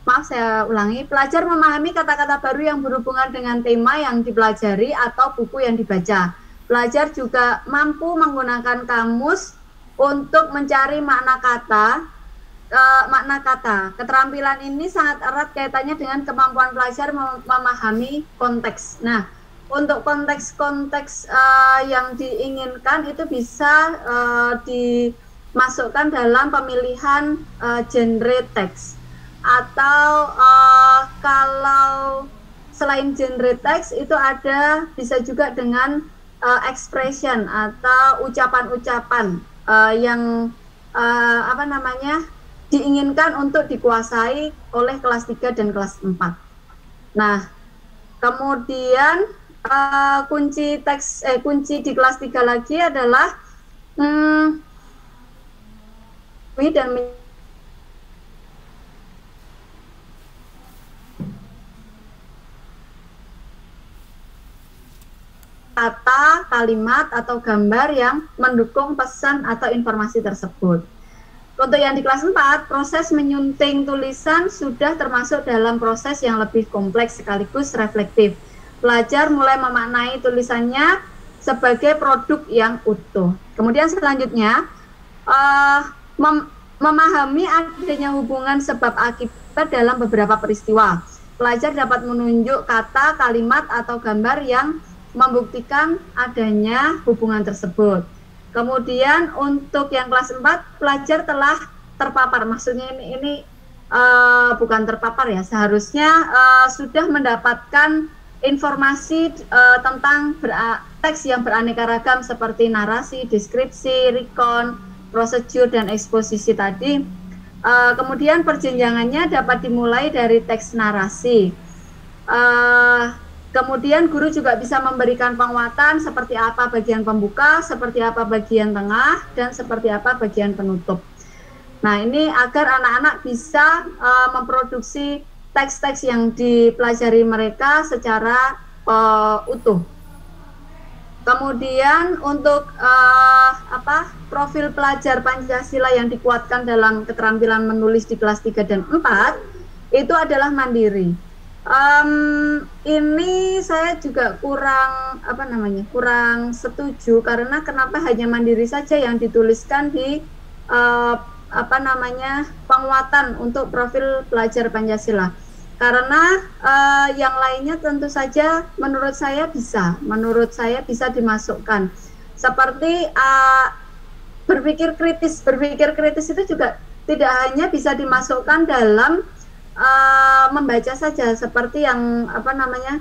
maaf saya ulangi, pelajar memahami kata-kata baru yang berhubungan dengan tema yang dipelajari atau buku yang dibaca. Pelajar juga mampu menggunakan kamus untuk mencari makna kata. Keterampilan ini sangat erat kaitannya dengan kemampuan pelajar memahami konteks. Nah, untuk konteks-konteks yang diinginkan itu bisa dimasukkan dalam pemilihan genre teks. Atau kalau selain genre teks itu ada bisa juga dengan expression atau ucapan-ucapan yang diinginkan untuk dikuasai oleh kelas 3 dan kelas 4. Nah, kemudian kunci di kelas 3 lagi adalah kata, kalimat, atau gambar yang mendukung pesan atau informasi tersebut. Untuk yang di kelas 4, proses menyunting tulisan sudah termasuk dalam proses yang lebih kompleks sekaligus reflektif. Pelajar mulai memaknai tulisannya sebagai produk yang utuh. Kemudian selanjutnya, memahami adanya hubungan sebab akibat dalam beberapa peristiwa. Pelajar dapat menunjuk kata, kalimat, atau gambar yang membuktikan adanya hubungan tersebut. Kemudian untuk yang kelas 4, pelajar telah terpapar, maksudnya ini bukan terpapar ya, seharusnya sudah mendapatkan informasi tentang teks yang beraneka ragam seperti narasi, deskripsi, recon, prosedur, dan eksposisi tadi. Kemudian perjenjangannya dapat dimulai dari teks narasi. Kemudian guru juga bisa memberikan penguatan seperti apa bagian pembuka, seperti apa bagian tengah, dan seperti apa bagian penutup. Nah, ini agar anak-anak bisa memproduksi teks-teks yang dipelajari mereka secara utuh. Kemudian untuk profil pelajar Pancasila yang dikuatkan dalam keterampilan menulis di kelas 3 dan 4 itu adalah mandiri. Ini saya juga kurang setuju, karena kenapa hanya mandiri saja yang dituliskan di penguatan untuk profil pelajar Pancasila. Karena yang lainnya tentu saja menurut saya bisa dimasukkan. Seperti berpikir kritis itu juga tidak hanya bisa dimasukkan dalam membaca saja, seperti yang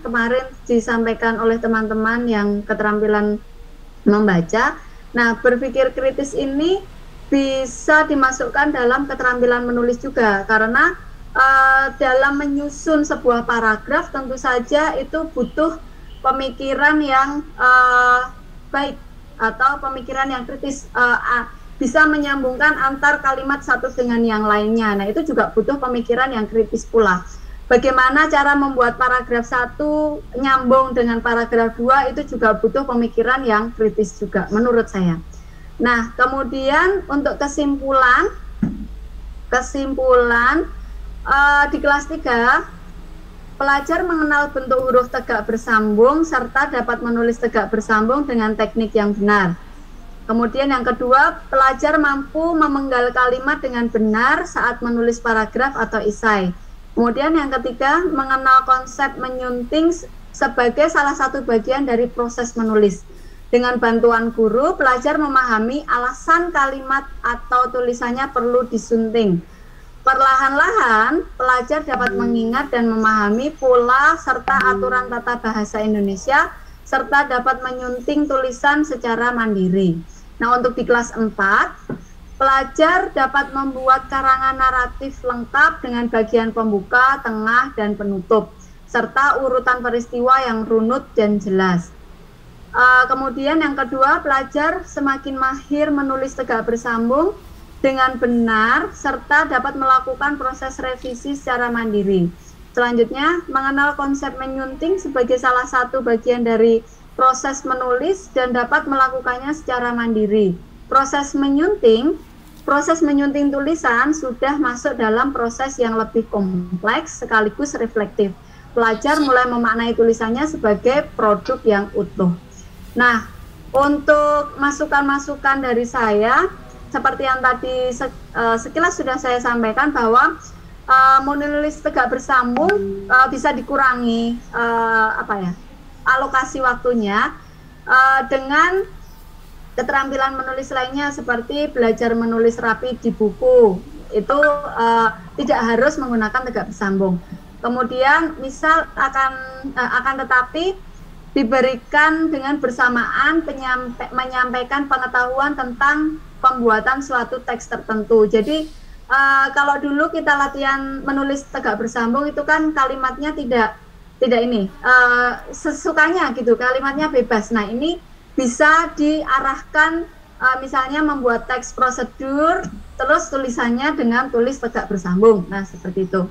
kemarin disampaikan oleh teman-teman yang keterampilan membaca. Nah, berpikir kritis ini bisa dimasukkan dalam keterampilan menulis juga, karena dalam menyusun sebuah paragraf tentu saja itu butuh pemikiran yang baik atau pemikiran yang kritis, bisa menyambungkan antar kalimat satu dengan yang lainnya. Nah, itu juga butuh pemikiran yang kritis pula. bagaimana cara membuat paragraf 1 nyambung dengan paragraf 2 itu juga butuh pemikiran yang kritis juga menurut saya. Nah, kemudian untuk kesimpulan di kelas 3, pelajar mengenal bentuk huruf tegak bersambung serta dapat menulis tegak bersambung dengan teknik yang benar. Kemudian yang kedua, pelajar mampu memenggal kalimat dengan benar saat menulis paragraf atau esai. Kemudian yang ketiga, mengenal konsep menyunting sebagai salah satu bagian dari proses menulis. Dengan bantuan guru, pelajar memahami alasan kalimat atau tulisannya perlu disunting. Perlahan-lahan, pelajar dapat mengingat dan memahami pola serta aturan tata bahasa Indonesia, serta dapat menyunting tulisan secara mandiri. Nah, untuk di kelas 4, pelajar dapat membuat karangan naratif lengkap dengan bagian pembuka, tengah, dan penutup, serta urutan peristiwa yang runut dan jelas. Kemudian yang kedua, pelajar semakin mahir menulis tegak bersambung dengan benar, serta dapat melakukan proses revisi secara mandiri. Selanjutnya, mengenal konsep menyunting sebagai salah satu bagian dari proses menulis dan dapat melakukannya secara mandiri. Proses menyunting tulisan sudah masuk dalam proses yang lebih kompleks sekaligus reflektif. Pelajar mulai memaknai tulisannya sebagai produk yang utuh. Nah, untuk masukan-masukan dari saya, seperti yang tadi sekilas sudah saya sampaikan bahwa menulis tegak bersambung bisa dikurangi alokasi waktunya dengan keterampilan menulis lainnya seperti belajar menulis rapi di buku. Itu tidak harus menggunakan tegak bersambung. Kemudian misal akan tetapi diberikan dengan bersamaan menyampaikan pengetahuan tentang pembuatan suatu teks tertentu. Jadi kalau dulu kita latihan menulis tegak bersambung itu kan kalimatnya tidak sesukanya gitu, kalimatnya bebas. Nah, ini bisa diarahkan misalnya membuat teks prosedur terus tulisannya dengan tulis tegak bersambung. Nah, seperti itu.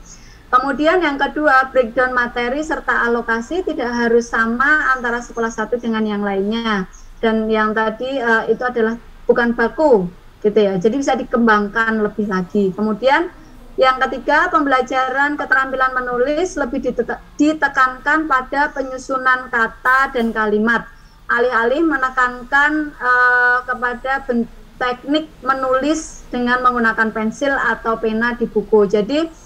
Kemudian yang kedua, breakdown materi serta alokasi tidak harus sama antara sekolah satu dengan yang lainnya. Dan yang tadi itu adalah bukan baku gitu ya. Jadi bisa dikembangkan lebih lagi. Kemudian yang ketiga, pembelajaran keterampilan menulis lebih ditekankan pada penyusunan kata dan kalimat. Alih-alih menekankan kepada teknik menulis dengan menggunakan pensil atau pena di buku. Jadi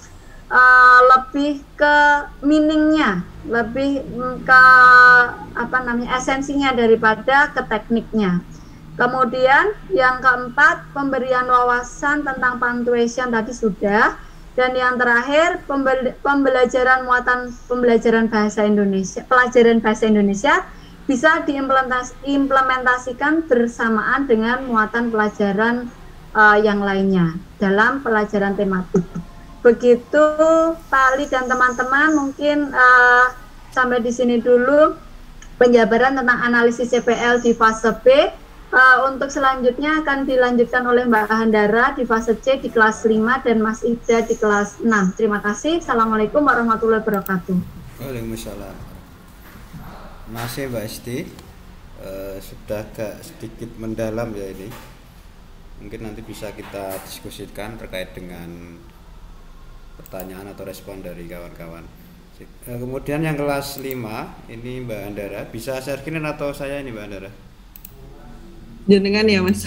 lebih ke meaningnya, lebih ke esensinya daripada ke tekniknya. Kemudian yang keempat, pemberian wawasan tentang punctuation tadi sudah. Dan yang terakhir, pembelajaran muatan pelajaran bahasa Indonesia bisa diimplementasikan bersamaan dengan muatan pelajaran yang lainnya dalam pelajaran tematik. Begitu Pak Ali dan teman-teman, mungkin sampai di sini dulu penjabaran tentang analisis CPL di fase B. Untuk selanjutnya akan dilanjutkan oleh Mbak Handara di fase C di kelas 5 dan Mas Ida di kelas 6. Terima kasih. Assalamualaikum warahmatullahi wabarakatuh. Waalaikumsalam. Masih Mbak Esti, sudah agak sedikit mendalam ya ini. Mungkin nanti bisa kita diskusikan terkait dengan pertanyaan atau respon dari kawan-kawan. Kemudian yang kelas 5 ini Mbak Handara, bisa share screen atau saya ini Mbak Handara? Jenengan ya Mas.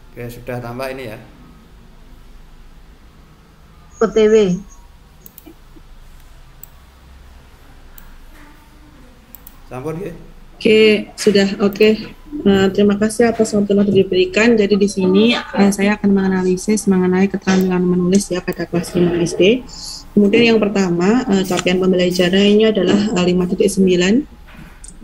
Oke, sudah tambah ini ya. OTW. Sampun ya? Oke, sudah oke. Terima kasih atas waktu yang diberikan. Jadi di sini saya akan menganalisis mengenai keterampilan menulis ya pada kelas 5 SD. Kemudian yang pertama, capaian pembelajarannya adalah 5.9.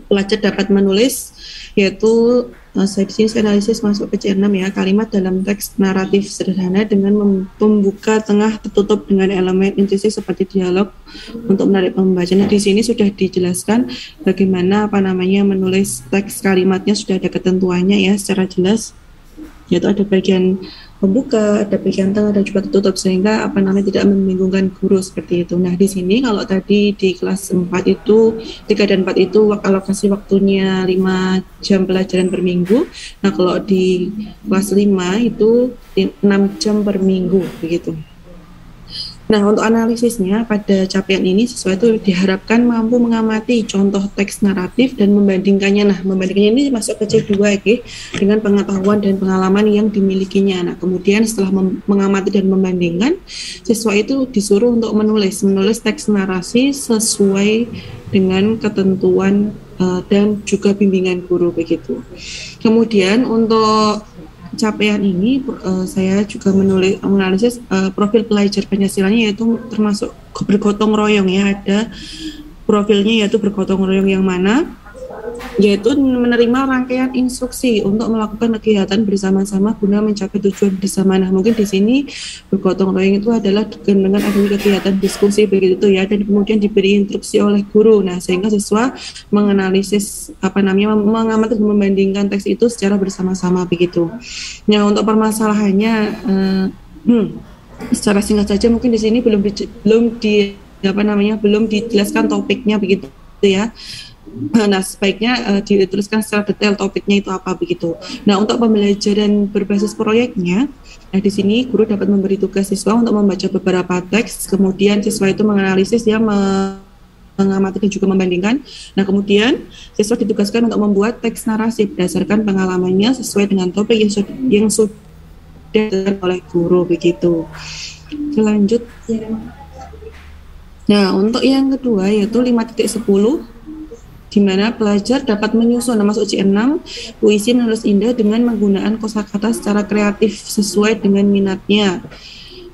Pelajar dapat menulis, yaitu saya di sini analisis masuk ke C6 ya, kalimat dalam teks naratif sederhana dengan membuka tengah tertutup dengan elemen intisif seperti dialog untuk menarik pembacanya. Di sini sudah dijelaskan bagaimana menulis teks kalimatnya, sudah ada ketentuannya ya secara jelas, yaitu ada bagian pembuka, ada bagian tengah dan juga tertutup sehingga tidak membingungkan guru seperti itu. Nah, di sini kalau tadi di kelas 4 itu 3 dan 4 itu alokasi waktunya 5 jam pelajaran per minggu. Nah, kalau di kelas 5 itu 6 jam per minggu begitu. Nah, untuk analisisnya pada capaian ini siswa itu diharapkan mampu mengamati contoh teks naratif dan membandingkannya. Nah, membandingkannya ini masuk ke C2 dengan pengetahuan dan pengalaman yang dimilikinya. Nah, kemudian setelah mengamati dan membandingkan, siswa itu disuruh untuk menulis teks narasi sesuai dengan ketentuan dan juga bimbingan guru begitu. Kemudian untuk capaian ini saya juga menganalisis profil pelajar Pancasilanya, yaitu termasuk bergotong royong ya, ada profilnya yaitu bergotong royong yang mana yaitu menerima rangkaian instruksi untuk melakukan kegiatan bersama-sama guna mencapai tujuan bersama. Nah, mungkin di sini bergotong royong itu adalah dengan adanya kegiatan diskusi begitu ya, dan kemudian diberi instruksi oleh guru. Nah, sehingga siswa menganalisis mengamati dan membandingkan teks itu secara bersama-sama begitu. Nah, untuk permasalahannya secara singkat saja mungkin di sini belum dijelaskan topiknya begitu ya. Nah, sebaiknya dituliskan secara detail topiknya itu apa begitu. Nah, untuk pembelajaran berbasis proyeknya, di sini guru dapat memberi tugas siswa untuk membaca beberapa teks, kemudian siswa itu menganalisis ya, mengamati dan juga membandingkan. Nah, kemudian siswa ditugaskan untuk membuat teks narasi berdasarkan pengalamannya sesuai dengan topik yang sudah diajarkan oleh guru begitu. Lanjut. Nah, untuk yang kedua yaitu 5.10, di mana pelajar dapat menyusun, masuk C6, puisi menulis indah dengan menggunakan kosakata secara kreatif sesuai dengan minatnya.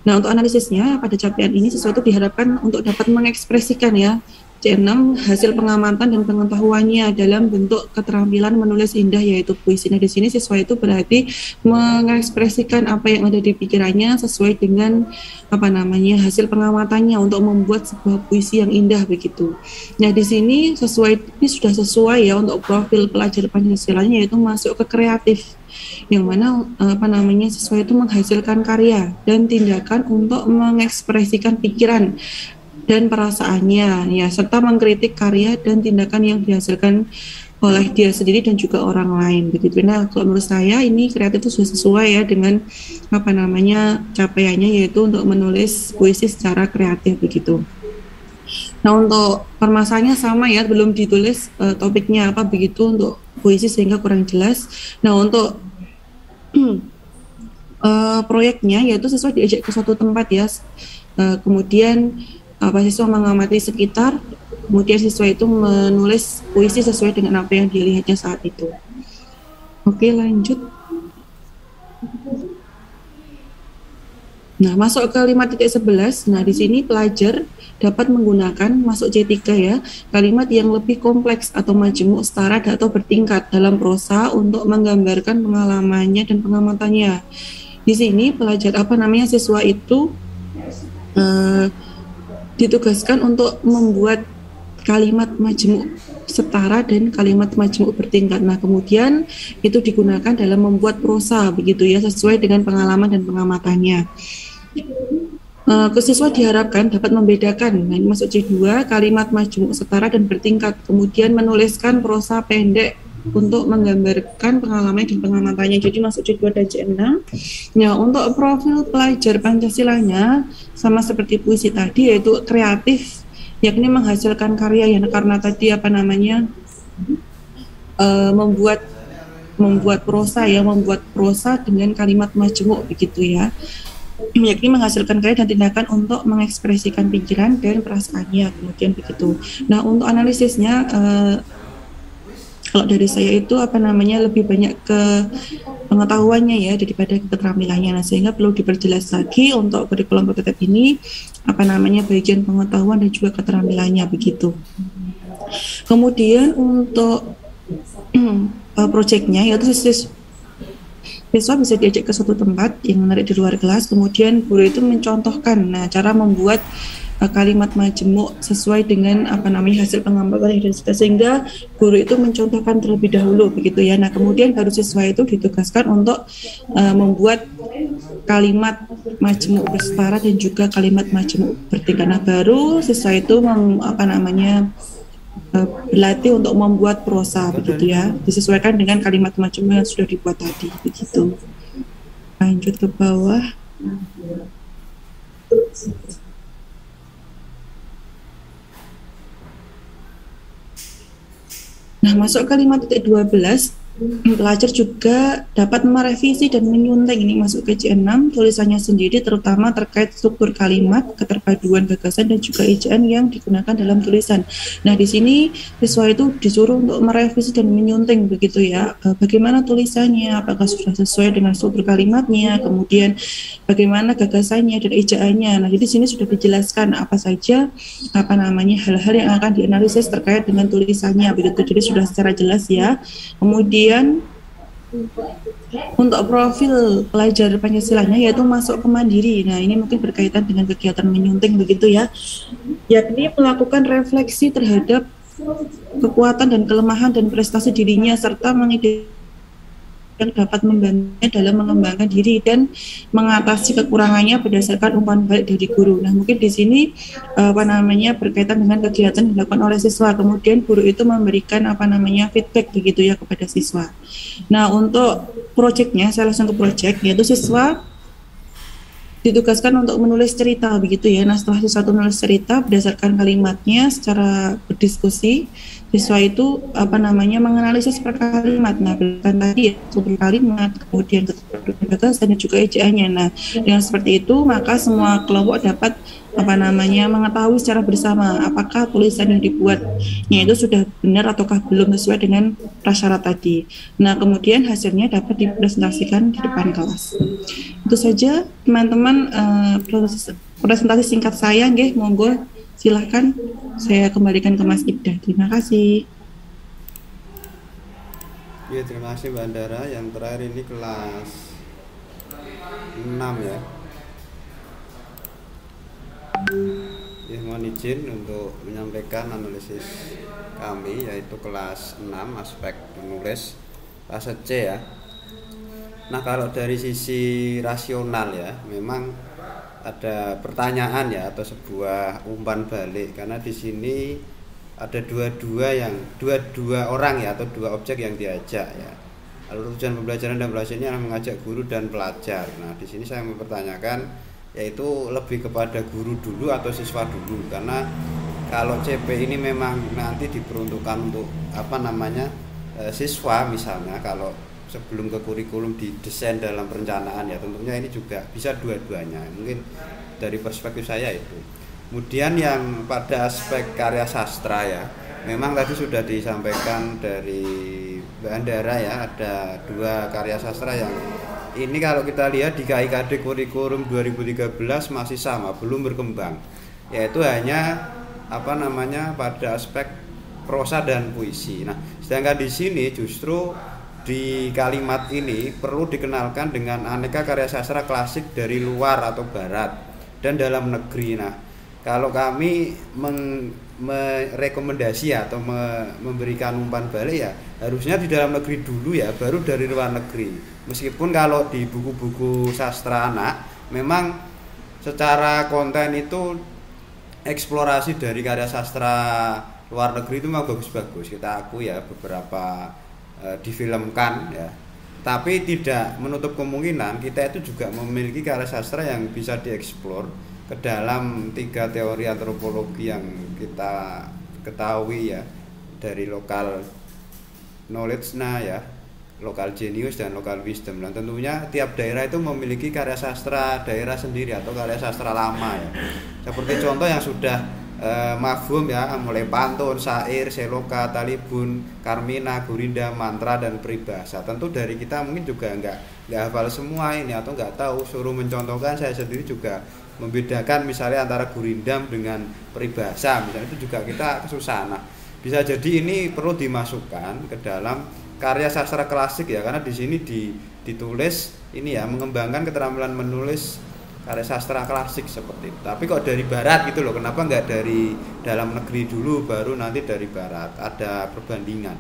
Nah, untuk analisisnya pada capaian ini siswa itu diharapkan untuk dapat mengekspresikan ya C6 hasil pengamatan dan pengetahuannya dalam bentuk keterampilan menulis indah yaitu puisi. Nah, di sini siswa itu berarti mengekspresikan apa yang ada di pikirannya sesuai dengan hasil pengamatannya untuk membuat sebuah puisi yang indah begitu. Nah, di sini ini sudah sesuai ya untuk profil pelajar Pancasilanya, yaitu masuk ke kreatif, yang mana siswa itu menghasilkan karya dan tindakan untuk mengekspresikan pikiran dan perasaannya ya, serta mengkritik karya dan tindakan yang dihasilkan oleh dia sendiri dan juga orang lain begitu. Nah, kalau menurut saya ini kreatif itu sudah sesuai ya dengan capaiannya, yaitu untuk menulis puisi secara kreatif begitu. Nah, untuk permasalahannya sama ya, belum ditulis topiknya apa begitu untuk puisi sehingga kurang jelas. Nah, untuk proyeknya yaitu siswa diajak ke suatu tempat ya, kemudian siswa mengamati sekitar, kemudian siswa itu menulis puisi sesuai dengan apa yang dilihatnya saat itu. Oke, lanjut. Nah, masuk ke 5.11. Nah, di sini pelajar dapat menggunakan, masuk C3 ya, kalimat yang lebih kompleks atau majemuk, setara atau bertingkat dalam prosa untuk menggambarkan pengalamannya dan pengamatannya. Di sini pelajar siswa itu ditugaskan untuk membuat kalimat majemuk setara dan kalimat majemuk bertingkat. Nah, kemudian itu digunakan dalam membuat prosa begitu ya, sesuai dengan pengalaman dan pengamatannya. Siswa diharapkan dapat membedakan, nah ini masuk C2, kalimat majemuk setara dan bertingkat, kemudian menuliskan prosa pendek untuk menggambarkan pengalaman dan pengamatannya. Jadi masuk C2 dan C6. Ya, untuk profil pelajar Pancasilanya sama seperti puisi tadi, yaitu kreatif, yakni menghasilkan karya ya, karena tadi membuat prosa dengan kalimat majemuk begitu ya, yakni menghasilkan karya dan tindakan untuk mengekspresikan pikiran dan perasaannya, kemudian begitu. Nah, untuk analisisnya kalau dari saya itu lebih banyak ke pengetahuannya ya daripada keterampilannya. Nah, sehingga perlu diperjelas lagi untuk kurikulum prototipe ini bagian pengetahuan dan juga keterampilannya begitu. Kemudian untuk proyeknya yaitu siswa bisa diajak ke suatu tempat yang menarik di luar kelas, kemudian guru itu mencontohkan cara membuat kalimat majemuk sesuai dengan hasil pengamatan yang disita, sehingga guru itu mencontohkan terlebih dahulu begitu ya. Nah kemudian baru siswa itu ditugaskan untuk membuat kalimat majemuk bersetara dan juga kalimat majemuk bertingkat. Nah baru siswa itu berlatih untuk membuat prosa begitu ya, disesuaikan dengan kalimat majemuk yang sudah dibuat tadi begitu. Lanjut ke bawah. Nah, masuk kalimat titik 12, pelajar juga dapat merevisi dan menyunting, ini masuk ke C6, tulisannya sendiri terutama terkait struktur kalimat, keterpaduan gagasan dan juga ejaan yang digunakan dalam tulisan. Nah, di sini siswa itu disuruh untuk merevisi dan menyunting begitu ya. Bagaimana tulisannya, apakah sudah sesuai dengan struktur kalimatnya, kemudian bagaimana gagasannya dan ejaannya. Nah, di sini sudah dijelaskan apa saja hal-hal yang akan dianalisis terkait dengan tulisannya begitu. Jadi sudah secara jelas ya. Kemudian untuk profil pelajar Pancasilanya yaitu masuk ke mandiri. Nah ini mungkin berkaitan dengan kegiatan menyunting begitu ya, yakni melakukan refleksi terhadap kekuatan dan kelemahan dan prestasi dirinya serta mengidentifikasi yang dapat membantunya dalam mengembangkan diri dan mengatasi kekurangannya berdasarkan umpan balik dari guru. Nah, mungkin di sini berkaitan dengan kegiatan yang dilakukan oleh siswa. Kemudian guru itu memberikan feedback begitu ya kepada siswa. Nah, untuk proyeknya, saya langsung ke proyek, yaitu siswa ditugaskan untuk menulis cerita begitu ya. Nah, setelah siswa menulis cerita berdasarkan kalimatnya secara berdiskusi, siswa itu menganalisis per kalimat. Nah, berdasarkan tadi ya, struktur kalimat, kemudian gagasan dan juga ejaannya. Nah, dengan seperti itu maka semua kelompok dapat mengetahui secara bersama apakah tulisan yang dibuatnya itu sudah benar ataukah belum sesuai dengan prasyarat tadi. Nah, kemudian hasilnya dapat dipresentasikan di depan kelas. Itu saja teman-teman presentasi singkat saya, nggih, monggo silahkan saya kembalikan ke Mas Ibda. Terima kasih. Ya, terima kasih Mbak Andara. Yang terakhir ini kelas 6 ya. Ya, mohon izin untuk menyampaikan analisis kami yaitu kelas 6 aspek menulis fase C ya. Nah, kalau dari sisi rasional ya, memang ada pertanyaan ya atau sebuah umpan balik, karena di sini ada dua orang ya atau dua objek yang diajak ya. Lalu tujuan pembelajaran dan belajar ini adalah mengajak guru dan pelajar. Nah, di sini saya mempertanyakan yaitu lebih kepada guru dulu atau siswa dulu, karena kalau CP ini memang nanti diperuntukkan untuk siswa misalnya, kalau sebelum ke kurikulum didesain dalam perencanaan ya tentunya ini juga bisa dua-duanya, mungkin dari perspektif saya itu. Kemudian yang pada aspek karya sastra ya, memang tadi sudah disampaikan dari Mbak Andara ya, ada dua karya sastra yang ini kalau kita lihat di KIKD kurikulum 2013 masih sama, belum berkembang, yaitu hanya pada aspek prosa dan puisi. Nah, sedangkan di sini justru di kalimat ini perlu dikenalkan dengan aneka karya sastra klasik dari luar atau barat dan dalam negeri. Nah, kalau kami merekomendasi atau memberikan umpan balik ya harusnya di dalam negeri dulu ya, baru dari luar negeri. Meskipun kalau di buku-buku sastra anak memang secara konten itu eksplorasi dari karya sastra luar negeri itu memang bagus-bagus, kita akui ya, beberapa difilmkan ya, tapi tidak menutup kemungkinan kita itu juga memiliki karya sastra yang bisa dieksplor ke dalam 3 teori antropologi yang kita ketahui ya, dari lokal knowledge ya, lokal genius dan lokal wisdom. Dan tentunya tiap daerah itu memiliki karya sastra daerah sendiri atau karya sastra lama ya, seperti contoh yang sudah mafhum ya, mulai pantun, syair, seloka, talibun, karmina, gurinda, mantra dan peribahasa. Tentu dari kita mungkin juga nggak hafal semua ini atau nggak tahu, suruh mencontohkan saya sendiri juga membedakan misalnya antara gurindam dengan peribahasa misalnya, itu juga kita kesusahan. Nah, bisa jadi ini perlu dimasukkan ke dalam karya sastra klasik ya, karena di sini ditulis ini ya, mengembangkan keterampilan menulis karya sastra klasik seperti itu. Tapi kok dari barat gitu loh, kenapa nggak dari dalam negeri dulu baru nanti dari barat, ada perbandingan.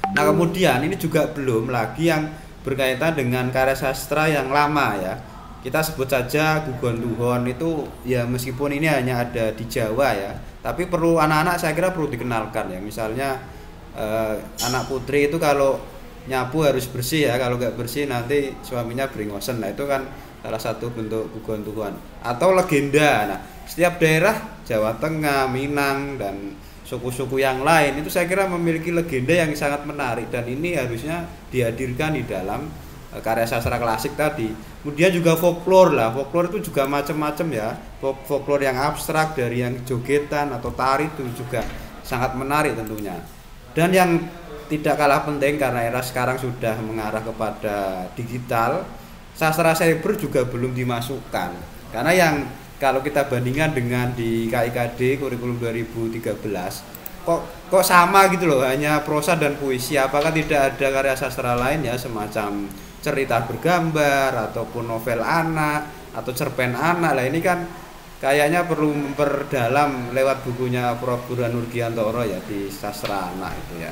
Nah kemudian ini juga belum lagi yang berkaitan dengan karya sastra yang lama ya. Kita sebut saja Gugon Tuhon itu ya, meskipun ini hanya ada di Jawa ya, tapi perlu anak-anak saya kira perlu dikenalkan ya. Misalnya anak putri itu kalau nyapu harus bersih ya, kalau nggak bersih nanti suaminya beringosen. Nah itu kan salah satu bentuk Gugon Tuhon atau legenda. Nah setiap daerah Jawa Tengah, Minang dan suku-suku yang lain itu saya kira memiliki legenda yang sangat menarik, dan ini harusnya dihadirkan di dalam karya sastra klasik tadi. Kemudian juga folklore lah, folklore itu juga macam-macam ya, folklore yang abstrak dari yang jogetan atau tari itu juga sangat menarik tentunya. Dan yang tidak kalah penting karena era sekarang sudah mengarah kepada digital, sastra cyber juga belum dimasukkan. Karena yang kalau kita bandingkan dengan di KIKD kurikulum 2013 kok sama gitu loh, hanya prosa dan puisi. Apakah tidak ada karya sastra lain ya, semacam cerita bergambar ataupun novel anak atau cerpen anak. Lah ini kan kayaknya perlu memperdalam lewat bukunya Prof. Burhan Nurgiantoro ya di sastra anak itu ya.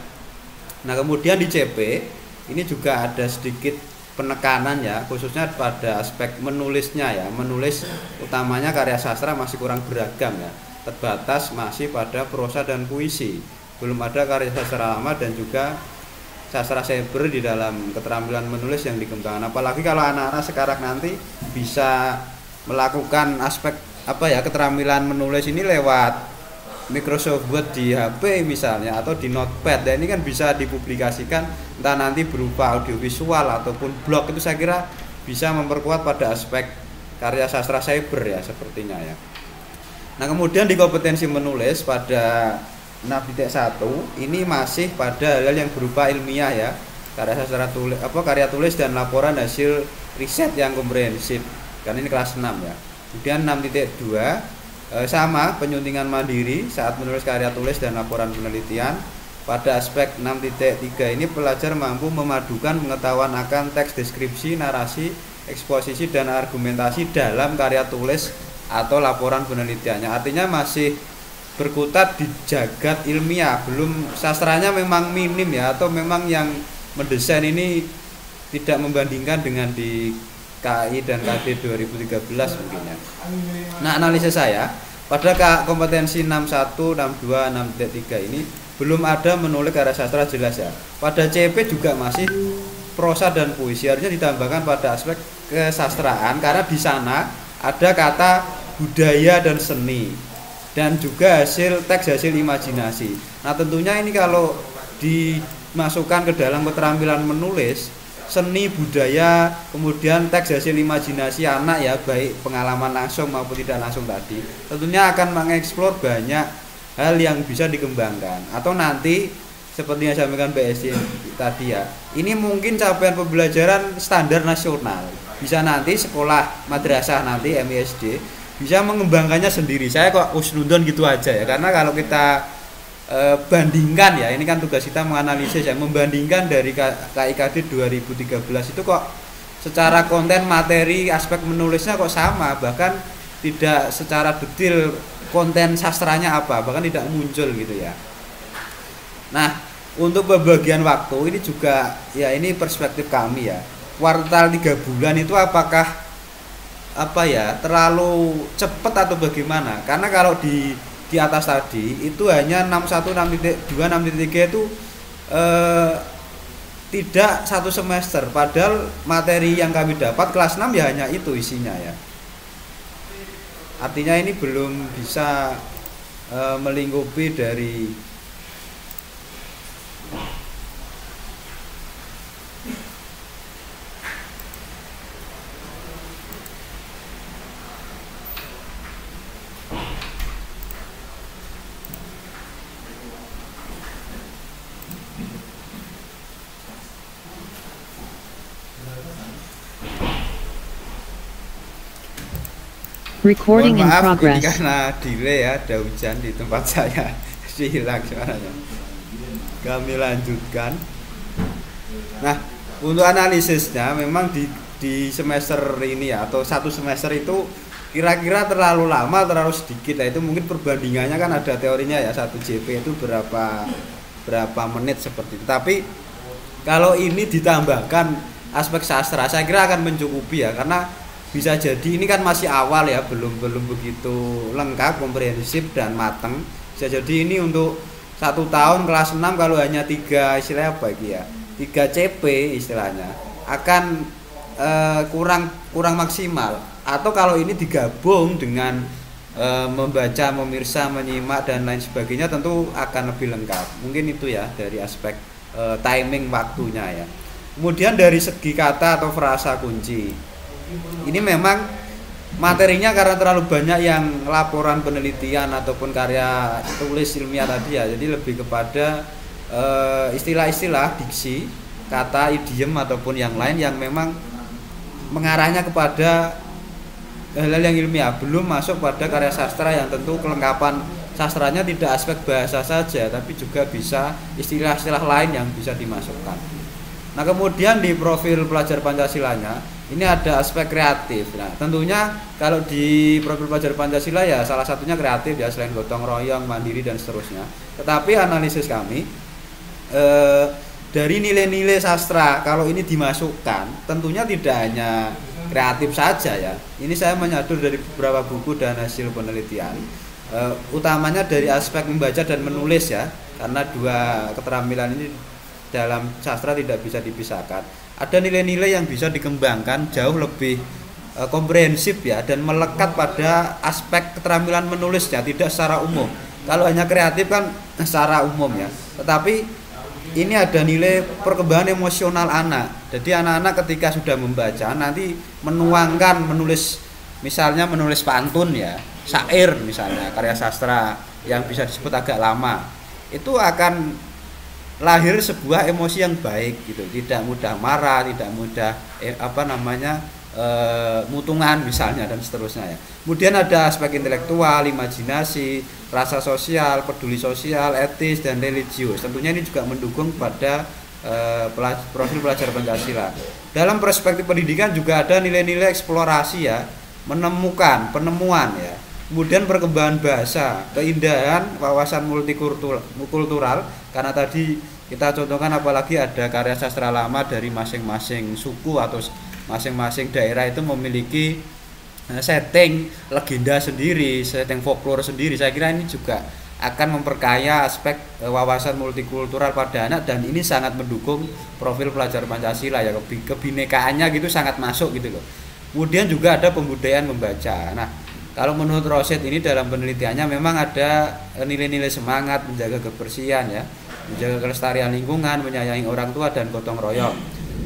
Nah kemudian di CP ini juga ada sedikit penekanan ya, khususnya pada aspek menulisnya ya. Menulis utamanya karya sastra masih kurang beragam ya, terbatas masih pada prosa dan puisi, belum ada karya sastra lama dan juga sastra cyber di dalam keterampilan menulis yang dikembangkan. Apalagi kalau anak-anak sekarang nanti bisa melakukan aspek keterampilan menulis ini lewat Microsoft Word di HP misalnya atau di Notepad. Dan ini kan bisa dipublikasikan entah nanti berupa audiovisual ataupun blog. Itu saya kira bisa memperkuat pada aspek karya sastra cyber ya sepertinya ya. Nah kemudian di kompetensi menulis pada 6.1 ini masih pada hal yang berupa ilmiah ya, karya sastra tulis karya tulis dan laporan hasil riset yang komprehensif. Karena ini kelas 6 ya. Kemudian 6.2 sama penyuntingan mandiri saat menulis karya tulis dan laporan penelitian. Pada aspek 6.3 ini pelajar mampu memadukan pengetahuan akan teks deskripsi, narasi, eksposisi dan argumentasi dalam karya tulis atau laporan penelitiannya. Artinya masih berkutat di jagat ilmiah, belum sastranya memang minim ya, atau memang yang mendesain ini tidak membandingkan dengan di KI dan KD 2013 mungkin ya. Nah analisis saya pada kompetensi 61, 62, 6.3 ini belum ada menulis karya sastra jelas ya. Pada CP juga masih prosa dan puisi, harusnya ditambahkan pada aspek kesastraan karena di sana ada kata budaya dan seni dan juga teks hasil imajinasi. Nah tentunya ini kalau dimasukkan ke dalam keterampilan menulis, seni, budaya, kemudian teks hasil imajinasi anak ya, baik pengalaman langsung maupun tidak langsung tadi, tentunya akan mengeksplor banyak hal yang bisa dikembangkan. Atau nanti seperti yang disampaikan BSD tadi ya, ini mungkin capaian pembelajaran standar nasional. Bisa nanti sekolah madrasah nanti MISD bisa mengembangkannya sendiri. Saya kok usnudon gitu aja ya, karena kalau kita bandingkan ya, ini kan tugas kita menganalisis ya, membandingkan dari KIKD 2013 itu kok secara konten materi aspek menulisnya kok sama, bahkan tidak secara detail konten sastranya apa, bahkan tidak muncul gitu ya. Nah untuk pembagian waktu ini juga ya, ini perspektif kami ya, kuartal 3 bulan itu apakah terlalu cepat atau bagaimana? Karena kalau di atas tadi itu hanya 61, 6.2, 6.3 itu tidak satu semester, padahal materi yang kami dapat kelas 6 ya hanya itu isinya ya. Artinya ini belum bisa melingkupi dari Recording in Maaf, progress. ini karena delay ya, ada hujan di tempat saya, hilang suaranya. Kami lanjutkan. Nah, untuk analisisnya memang di di semester ini ya, atau satu semester itu kira-kira terlalu lama, terlalu sedikit. Nah, itu mungkin perbandingannya kan ada teorinya ya, 1 JP itu berapa menit seperti itu. Tapi kalau ini ditambahkan aspek sastra, saya kira akan mencukupi ya, karena bisa jadi ini kan masih awal ya, belum begitu lengkap, komprehensif dan matang. Bisa jadi ini untuk 1 tahun kelas 6 kalau hanya 3 istilahnya apa ya, 3 CP istilahnya akan kurang maksimal. Atau kalau ini digabung dengan membaca, memirsa, menyimak dan lain sebagainya tentu akan lebih lengkap. Mungkin itu ya dari aspek timing waktunya ya. Kemudian dari segi kata atau frasa kunci, ini memang materinya karena terlalu banyak yang laporan penelitian ataupun karya tulis ilmiah tadi ya, jadi lebih kepada istilah-istilah diksi, kata, idiom ataupun yang lain yang memang mengarahnya kepada hal-hal yang ilmiah, belum masuk pada karya sastra yang tentu kelengkapan sastranya tidak aspek bahasa saja, tapi juga bisa istilah-istilah lain yang bisa dimasukkan. Nah, kemudian di profil pelajar Pancasilanya ini ada aspek kreatif. Nah, tentunya kalau di profil pelajar Pancasila ya salah satunya kreatif ya, selain gotong royong, mandiri dan seterusnya. Tetapi analisis kami dari nilai-nilai sastra kalau ini dimasukkan tentunya tidak hanya kreatif saja ya. Ini saya menyadur dari beberapa buku dan hasil penelitian, utamanya dari aspek membaca dan menulis ya, karena 2 keterampilan ini dalam sastra tidak bisa dipisahkan. Ada nilai-nilai yang bisa dikembangkan jauh lebih komprehensif ya, dan melekat pada aspek keterampilan menulisnya, tidak secara umum. Kalau hanya kreatif kan secara umum ya, tetapi ini ada nilai perkembangan emosional anak. Jadi anak-anak ketika sudah membaca nanti menuangkan, menulis, misalnya menulis pantun ya, syair misalnya, karya sastra yang bisa disebut agak lama, itu akan lahir sebuah emosi yang baik gitu, tidak mudah marah, tidak mudah mutungan misalnya dan seterusnya ya. Kemudian ada aspek intelektual, imajinasi, rasa sosial, peduli sosial, etis dan religius. Tentunya ini juga mendukung pada profil pelajar Pancasila. Dalam perspektif pendidikan juga ada nilai-nilai eksplorasi ya, penemuan ya. Kemudian perkembangan bahasa, keindahan, wawasan multikultural, karena tadi kita contohkan apalagi ada karya sastra lama dari masing-masing suku atau masing-masing daerah itu memiliki setting legenda sendiri, setting folklore sendiri. Saya kira ini juga akan memperkaya aspek wawasan multikultural pada anak, dan ini sangat mendukung profil pelajar Pancasila ya, kebinekaannya gitu sangat masuk gitu loh. Kemudian juga ada pembudayaan membaca. Nah, kalau menurut Roset ini dalam penelitiannya memang ada nilai-nilai semangat, menjaga kebersihan ya, menjaga kelestarian lingkungan, menyayangi orang tua dan gotong royong.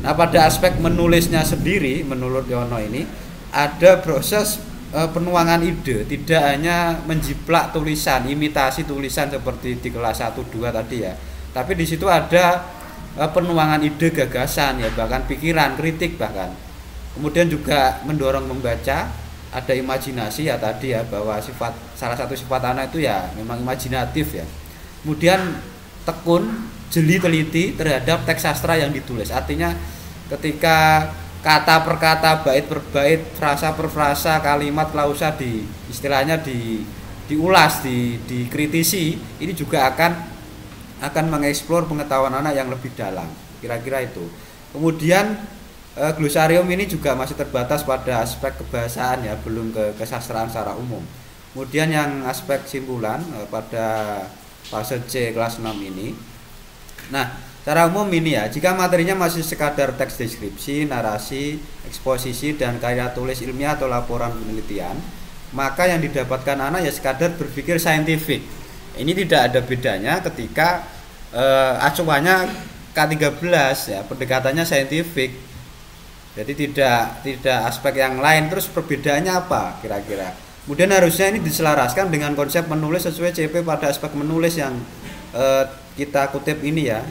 Nah, pada aspek menulisnya sendiri menurut Yono ini ada proses penuangan ide, tidak hanya menjiplak tulisan, imitasi tulisan seperti di kelas 1 2 tadi ya. Tapi di situ ada penuangan ide, gagasan ya, bahkan pikiran, kritik bahkan. Kemudian juga mendorong membaca, ada imajinasi ya tadi ya, bahwa salah satu sifat anak itu ya memang imajinatif ya. Kemudian tekun, jeli, teliti terhadap teks sastra yang ditulis. Artinya ketika kata per kata, bait per bait, frasa per frasa, kalimat klausa diulas, dikritisi, ini juga akan mengeksplor pengetahuan anak yang lebih dalam. Kira-kira itu. Kemudian glosarium ini juga masih terbatas pada aspek kebahasaan ya, belum ke kesastraan secara umum. Kemudian yang aspek simpulan pada fase C kelas 6 ini. Nah, secara umum ini ya, jika materinya masih sekadar teks deskripsi, narasi, eksposisi dan karya tulis ilmiah atau laporan penelitian, maka yang didapatkan anak ya sekadar berpikir saintifik. Ini tidak ada bedanya ketika acuannya K13 ya, pendekatannya saintifik. Jadi tidak aspek yang lain. Terus perbedaannya apa kira-kira? Kemudian harusnya ini diselaraskan dengan konsep menulis sesuai CP pada aspek menulis yang kita kutip ini ya.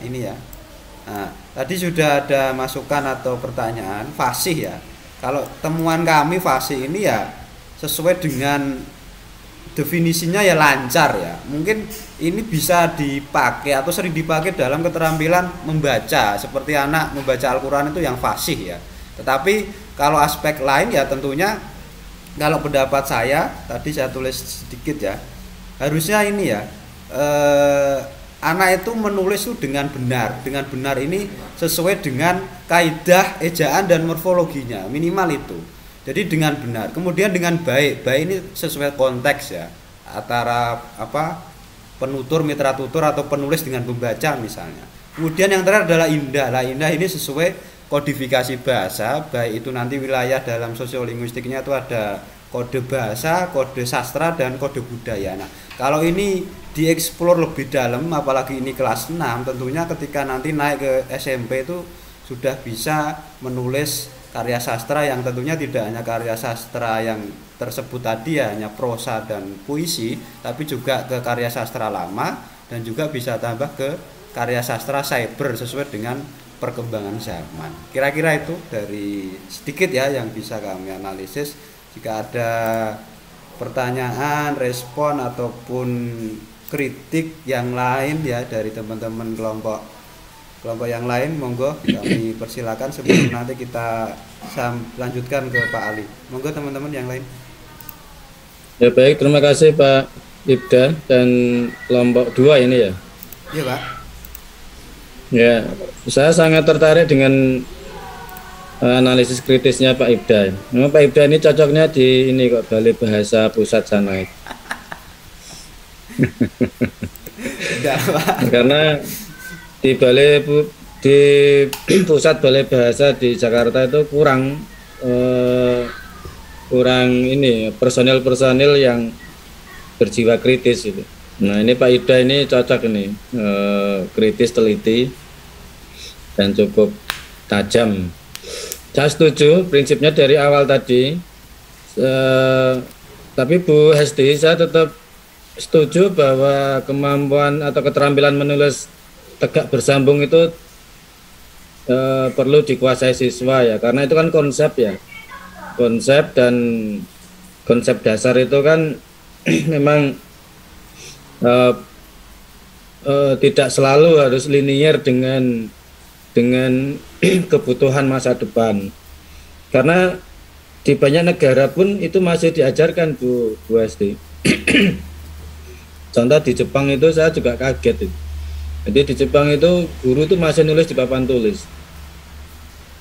Nah, tadi sudah ada masukan atau pertanyaan fasih ya. Kalau temuan kami fasih ini ya sesuai dengan definisinya ya lancar ya. Mungkin ini bisa dipakai atau sering dipakai dalam keterampilan membaca, seperti anak membaca Al-Quran itu yang fasih ya. Tetapi Kalau aspek lain ya tentunya kalau pendapat saya tadi saya tulis sedikit ya, harusnya ini ya anak itu menulis itu dengan benar. Dengan benar ini sesuai dengan kaidah ejaan dan morfologinya, minimal itu. Jadi dengan benar. Kemudian dengan baik. Baik ini sesuai konteks ya. Antara penutur, mitra tutur atau penulis dengan pembaca misalnya. Kemudian yang terakhir adalah indah. Lah indah ini sesuai kodifikasi bahasa, baik itu nanti wilayah dalam sosiolinguistiknya itu ada kode bahasa, kode sastra, dan kode budaya. Nah, kalau ini dieksplor lebih dalam, apalagi ini kelas 6, tentunya ketika nanti naik ke SMP itu sudah bisa menulis karya sastra yang tentunya tidak hanya karya sastra yang tersebut tadi ya, hanya prosa dan puisi, tapi juga ke karya sastra lama dan juga bisa tambah ke karya sastra cyber sesuai dengan perkembangan zaman. Kira-kira itu dari sedikit ya yang bisa kami analisis. Jika ada pertanyaan, respon ataupun kritik yang lain ya dari teman-teman kelompok yang lain, monggo kami persilakan sebelum nanti kita lanjutkan ke Pak Ali. Monggo teman-teman yang lain. Ya baik, terima kasih Pak Ibda dan kelompok 2 ini ya. Iya Pak. Ya, saya sangat tertarik dengan analisis kritisnya Pak Ibda. Memang Pak Ibda ini cocoknya di ini kok, Balai Bahasa Pusat sana itu. Karena di pusat Balai Bahasa di Jakarta itu kurang ini personil yang berjiwa kritis itu. Nah ini Pak Ibda ini cocok ini, kritis, teliti, dan cukup tajam. Saya setuju prinsipnya dari awal tadi, tapi Bu Hesti, saya tetap setuju bahwa kemampuan atau keterampilan menulis tegak bersambung itu perlu dikuasai siswa ya, karena itu kan konsep ya, konsep dan konsep dasar itu kan memang tidak selalu harus linier dengan kebutuhan masa depan, karena di banyak negara pun itu masih diajarkan Bu Hesti. Contoh di Jepang itu saya juga kaget itu. Jadi di Jepang itu guru itu masih nulis di papan tulis.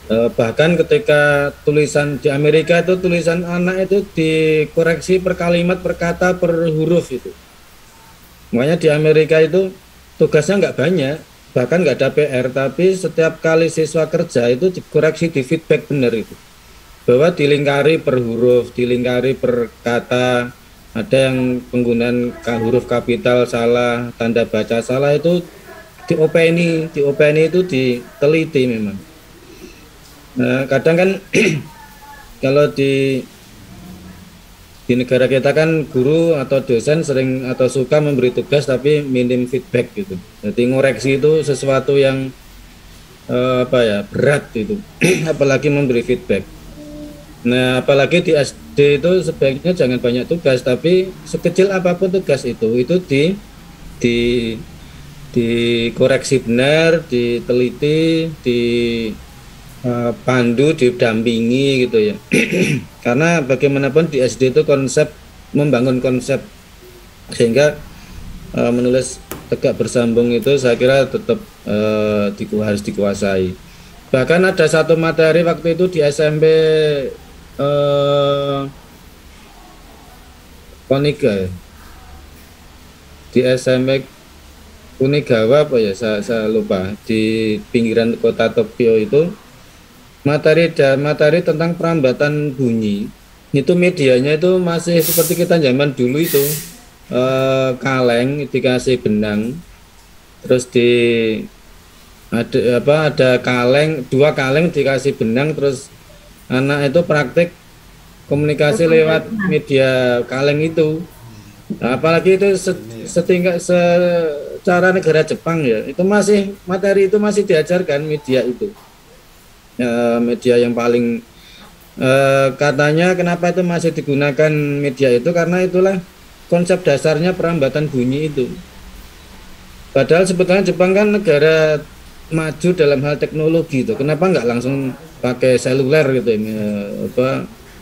Bahkan ketika tulisan di Amerika itu tulisan anak itu dikoreksi per kalimat, per kata, per huruf itu. Makanya di Amerika itu tugasnya nggak banyak, bahkan nggak ada PR, tapi setiap kali siswa kerja itu dikoreksi, di feedback benar itu, bahwa dilingkari per huruf, dilingkari per kata, ada yang penggunaan huruf kapital salah, tanda baca salah, itu diopeni itu diteliti memang. Nah, kadang kan kalau di negara kita kan guru atau dosen sering atau suka memberi tugas tapi minim feedback gitu. Jadi ngoreksi itu sesuatu yang berat itu, apalagi memberi feedback. Nah, apalagi di SD itu sebaiknya jangan banyak tugas, tapi sekecil apapun tugas itu dikoreksi benar, diteliti, dipandu, didampingi gitu ya. Karena bagaimanapun di SD itu membangun konsep, sehingga menulis tegak bersambung itu saya kira tetap harus dikuasai. Bahkan ada satu materi waktu itu di SMP Koniga, di SMP Kunigawa apa ya, saya lupa, di pinggiran kota Tokyo itu materi tentang perambatan bunyi. Itu medianya itu masih seperti kita zaman dulu itu, kaleng dikasih benang, terus ada kaleng, 2 kaleng dikasih benang, terus anak itu praktek komunikasi lewat media kaleng itu. Nah, apalagi itu secara negara Jepang ya, itu masih materi itu masih diajarkan media itu. Media yang paling katanya kenapa itu masih digunakan media itu, karena itulah konsep dasarnya perambatan bunyi itu. Padahal sebetulnya Jepang kan negara maju dalam hal teknologi itu. Kenapa nggak langsung pakai seluler gitu ini,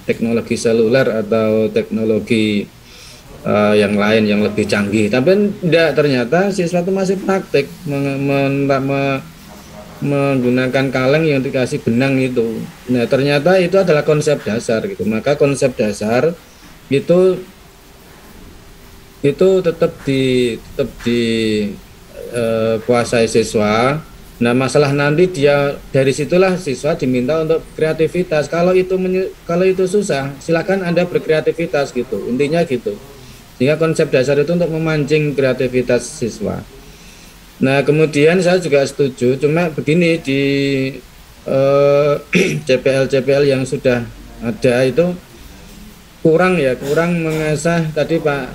teknologi seluler atau teknologi yang lain yang lebih canggih. Tapi tidak, ternyata siswa itu masih praktik menggunakan kaleng yang dikasih benang itu. Nah, ternyata itu adalah konsep dasar gitu. Maka konsep dasar itu tetap kuasai siswa. Nah, masalah nanti dia dari situlah siswa diminta untuk kreativitas. Kalau itu susah, silakan Anda berkreativitas gitu. Intinya gitu. Sehingga konsep dasar itu untuk memancing kreativitas siswa. Nah, kemudian saya juga setuju, cuma begini di CPL yang sudah ada itu kurang mengasah, tadi Pak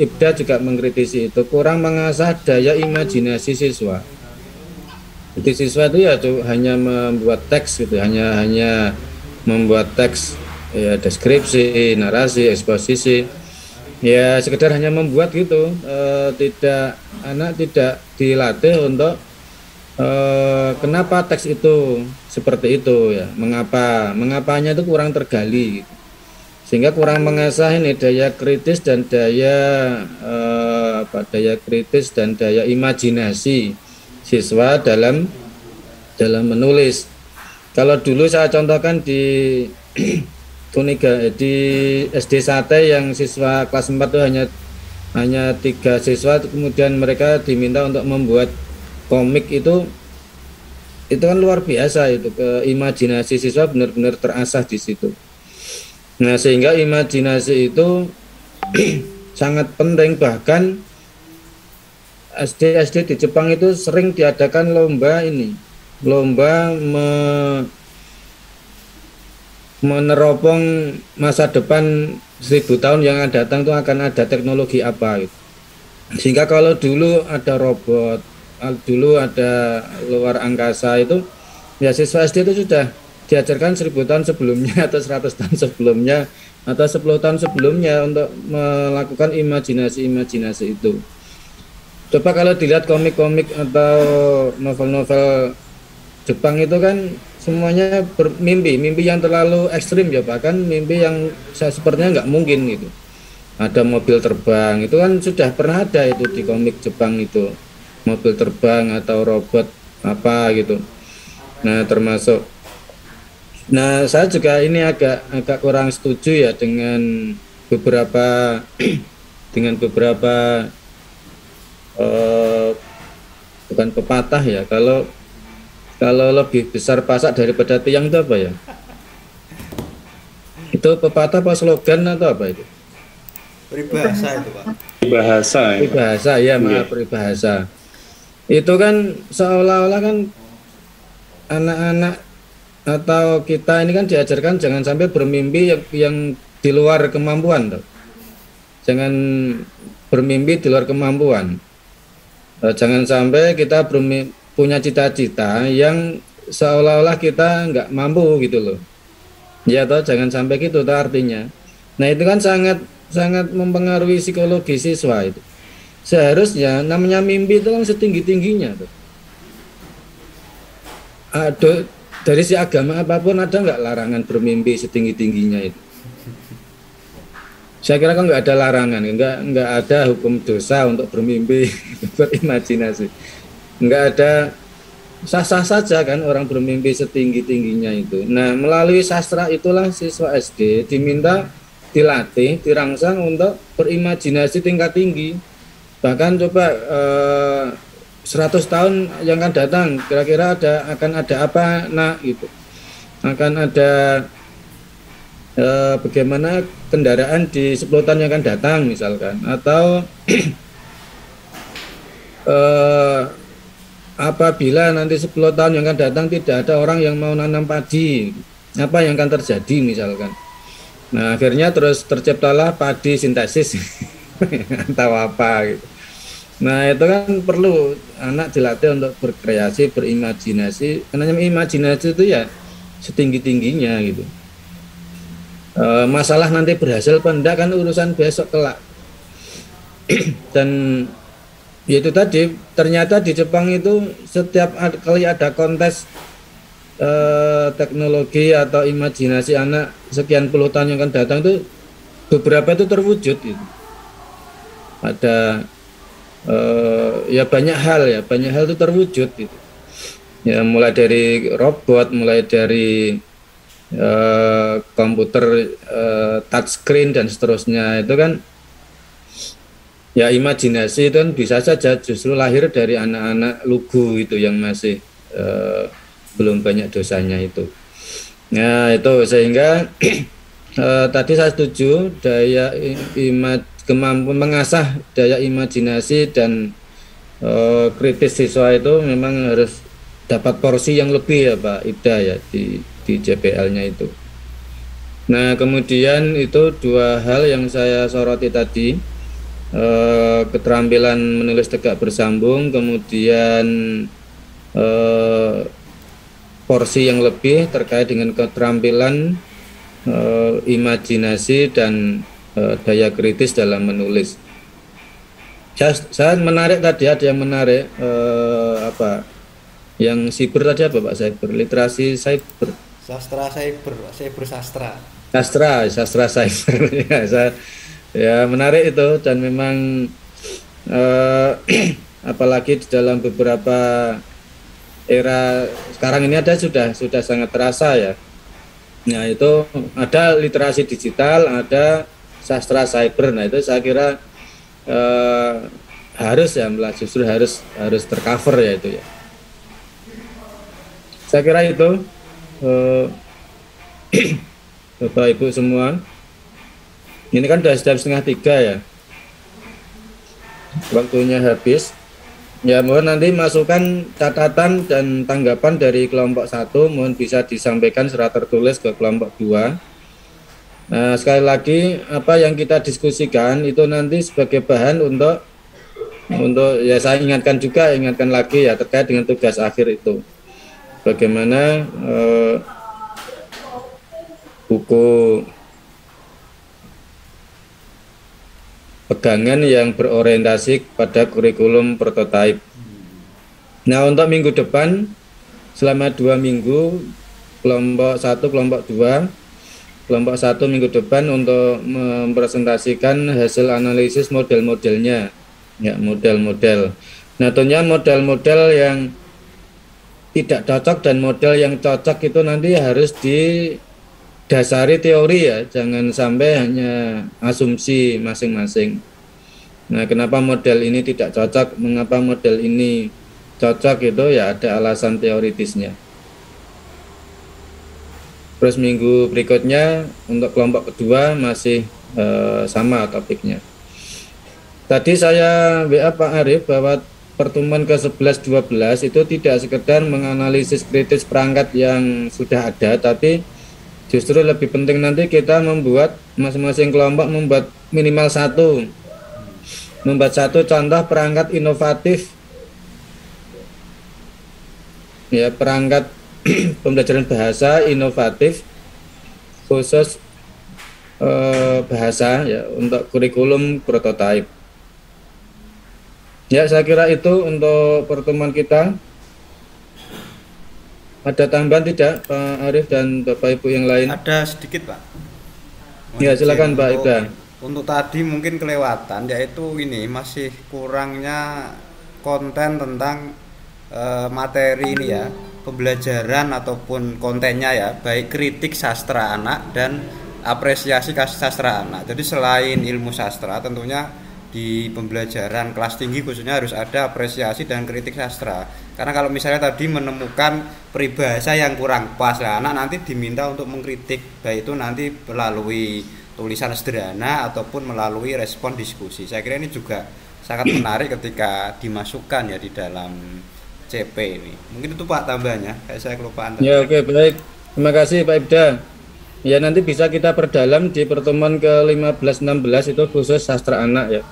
Ibda juga mengkritisi itu, kurang mengasah daya imajinasi siswa. Jadi siswa itu ya hanya membuat teks gitu, hanya membuat teks ya, deskripsi, narasi, eksposisi, ya sekedar hanya membuat gitu. Anak tidak dilatih untuk kenapa teks itu seperti itu ya, mengapanya itu kurang tergali gitu. Sehingga kurang mengasah ini daya kritis dan daya imajinasi siswa dalam menulis. Kalau dulu saya contohkan di di SD Sate yang siswa kelas 4 itu hanya 3 siswa, kemudian mereka diminta untuk membuat komik itu kan luar biasa itu, imajinasi siswa benar-benar terasah di situ. Nah, sehingga imajinasi itu sangat penting. Bahkan SD di Jepang itu sering diadakan lomba meneropong masa depan 1000 tahun yang akan datang itu akan ada teknologi apa gitu. Sehingga kalau dulu ada robot, dulu ada luar angkasa itu, ya siswa SD itu sudah diajarkan 1000 tahun sebelumnya atau 100 tahun sebelumnya atau 10 tahun sebelumnya untuk melakukan imajinasi itu. Coba kalau dilihat komik-komik atau novel-novel Jepang itu kan semuanya mimpi yang terlalu ekstrim ya, bahkan mimpi yang sepertinya nggak mungkin gitu. Ada mobil terbang, itu kan sudah pernah ada itu di komik Jepang itu, mobil terbang atau robot apa gitu. Nah, saya juga ini agak kurang setuju ya dengan beberapa bukan pepatah ya, kalau lebih besar pasak daripada tiang itu apa ya? Itu pepatah apa slogan atau apa itu? Peribahasa itu, Pak. Peribahasa ya, maaf, peribahasa. Itu kan seolah-olah kan anak-anak atau kita ini kan diajarkan jangan sampai bermimpi yang di luar kemampuan tuh. Jangan bermimpi di luar kemampuan. Jangan sampai kita punya cita-cita yang seolah-olah kita nggak mampu gitu loh. Ya toh, jangan sampai gitu toh artinya. Nah, itu kan sangat mempengaruhi psikologi siswa itu. Seharusnya namanya mimpi itu kan setinggi-tingginya tuh. Dari si agama apapun ada nggak larangan bermimpi setinggi-tingginya itu? Saya kira kan nggak ada larangan, nggak ada hukum dosa untuk bermimpi, berimajinasi. Nggak ada, sah-sah saja kan orang bermimpi setinggi-tingginya itu. Nah, melalui sastra itulah siswa SD dilatih, dirangsang untuk berimajinasi tingkat tinggi. Bahkan coba 100 tahun yang akan datang, kira-kira akan ada apa nak gitu. Akan ada bagaimana kendaraan di 10 tahun yang akan datang misalkan, atau apabila nanti 10 tahun yang akan datang tidak ada orang yang mau nanam padi, apa yang akan terjadi misalkan. Nah, akhirnya terus terciptalah padi sintesis atau apa gitu. Nah, itu kan perlu anak dilatih untuk berkreasi, berimajinasi. Karena imajinasi itu ya setinggi-tingginya gitu. Masalah nanti berhasil apa enggak kan urusan besok kelak. Dan itu tadi ternyata di Jepang itu setiap kali ada kontes teknologi atau imajinasi anak sekian puluh tahun yang akan datang itu beberapa itu terwujud gitu. Ada ya banyak hal itu terwujud gitu. Ya mulai dari robot, mulai dari komputer touchscreen dan seterusnya itu kan ya imajinasi itu kan bisa saja justru lahir dari anak-anak lugu itu yang masih belum banyak dosanya itu. Nah itu sehingga tadi saya setuju daya kemampuan mengasah daya imajinasi dan kritis siswa itu memang harus dapat porsi yang lebih ya Pak Ibda ya di JPL-nya itu. Nah kemudian itu dua hal yang saya soroti tadi, keterampilan menulis tegak bersambung, kemudian porsi yang lebih terkait dengan keterampilan imajinasi dan daya kritis dalam menulis. Saya menarik tadi, ada yang menarik apa yang siber tadi apa Pak? Cyber, literasi cyber, Sastra cyber sastra cyber ya menarik itu dan memang apalagi di dalam beberapa era sekarang ini ada sudah sangat terasa ya. Nah itu ada literasi digital, ada sastra cyber. Nah itu saya kira harus ya, justru harus tercover ya itu ya. Saya kira itu Bapak Ibu semua. Ini kan sudah jam 2:30 ya. Waktunya habis. Ya mohon nanti masukan catatan dan tanggapan dari kelompok 1 mohon bisa disampaikan secara tertulis ke kelompok 2. Nah, sekali lagi apa yang kita diskusikan itu nanti sebagai bahan untuk ya saya ingatkan lagi ya terkait dengan tugas akhir itu. Bagaimana buku pegangan yang berorientasi pada kurikulum prototipe. Nah untuk minggu depan selama 2 minggu kelompok 1, kelompok 2, kelompok 1 minggu depan untuk mempresentasikan hasil analisis model-modelnya ya, model-model. Nah tentunya model-model yang tidak cocok dan model yang cocok itu nanti harus didasari teori ya, jangan sampai hanya asumsi masing-masing. Nah kenapa model ini tidak cocok, mengapa model ini cocok itu ya ada alasan teoritisnya. Terus minggu berikutnya untuk kelompok kedua masih sama topiknya. Tadi saya WA Pak Arif bahwa pertemuan ke-11-12 itu tidak sekedar menganalisis kritis perangkat yang sudah ada, tapi justru lebih penting nanti kita membuat masing-masing kelompok membuat minimal satu contoh perangkat inovatif ya, perangkat pembelajaran bahasa inovatif khusus bahasa ya untuk kurikulum prototipe. Ya, saya kira itu untuk pertemuan kita. Ada tambahan tidak Pak Arif dan Bapak Ibu yang lain? Ada sedikit Pak. Ya silakan Pak Ibda. Untuk tadi mungkin kelewatan, yaitu ini masih kurangnya konten tentang materi ini ya, pembelajaran ataupun kontennya ya, baik kritik sastra anak dan apresiasi sastra anak. Jadi selain ilmu sastra tentunya di pembelajaran kelas tinggi khususnya harus ada apresiasi dan kritik sastra. Karena kalau misalnya tadi menemukan peribahasa yang kurang pas lah, anak nanti diminta untuk mengkritik, baik itu nanti melalui tulisan sederhana ataupun melalui respon diskusi. Saya kira ini juga sangat menarik ketika dimasukkan ya di dalam CP ini. Mungkin itu Pak tambahannya, kayak saya kelupaan. Ya oke, baik. Terima kasih Pak Ibda. Ya nanti bisa kita perdalam di pertemuan ke-15-16 itu khusus sastra anak ya.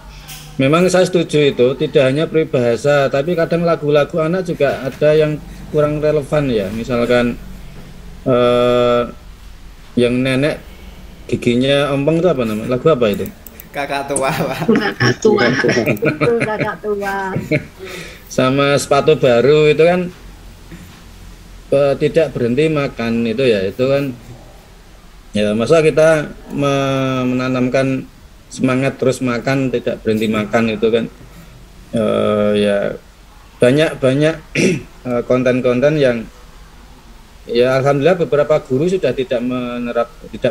Memang saya setuju itu, tidak hanya peribahasa, tapi kadang lagu-lagu anak juga ada yang kurang relevan ya. Misalkan yang nenek giginya ompong itu apa namanya? Lagu apa itu? Kakak tua, Pak. Kakak tua. Itu kakak tua. Sama sepatu baru itu kan tidak berhenti makan itu ya, itu kan ya masa kita menanamkan semangat terus makan tidak berhenti makan itu kan ya banyak konten-konten yang ya alhamdulillah beberapa guru sudah tidak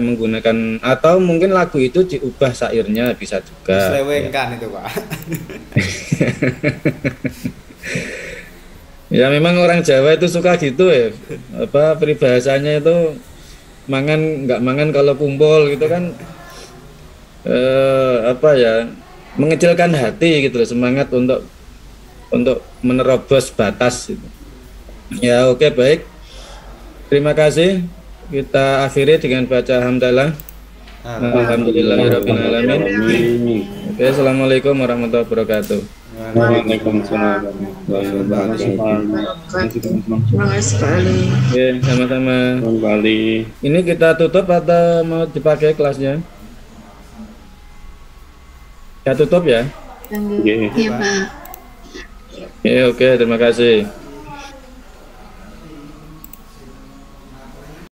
menggunakan, atau mungkin lagu itu diubah syairnya bisa juga. Diselewengkan ya. Itu Pak. Ya memang orang Jawa itu suka gitu ya, apa peribahasanya itu nggak mangan kalau kumpul gitu kan, apa ya mengecilkan hati gitu loh, semangat untuk menerobos batas gitu. Ya oke, baik. Terima kasih. Kita akhiri dengan baca hamdalah. Alhamdulillahirabbil alamin. Oke, assalamualaikum warahmatullahi wabarakatuh. Waalaikumsalam warahmatullahi wabarakatuh. Terima kasih Pak Ali. Oke, sama-sama. Kembali. Ini kita tutup atau mau dipakai kelasnya? Ya tutup ya. Oke. Iya Pak. Oke, terima kasih.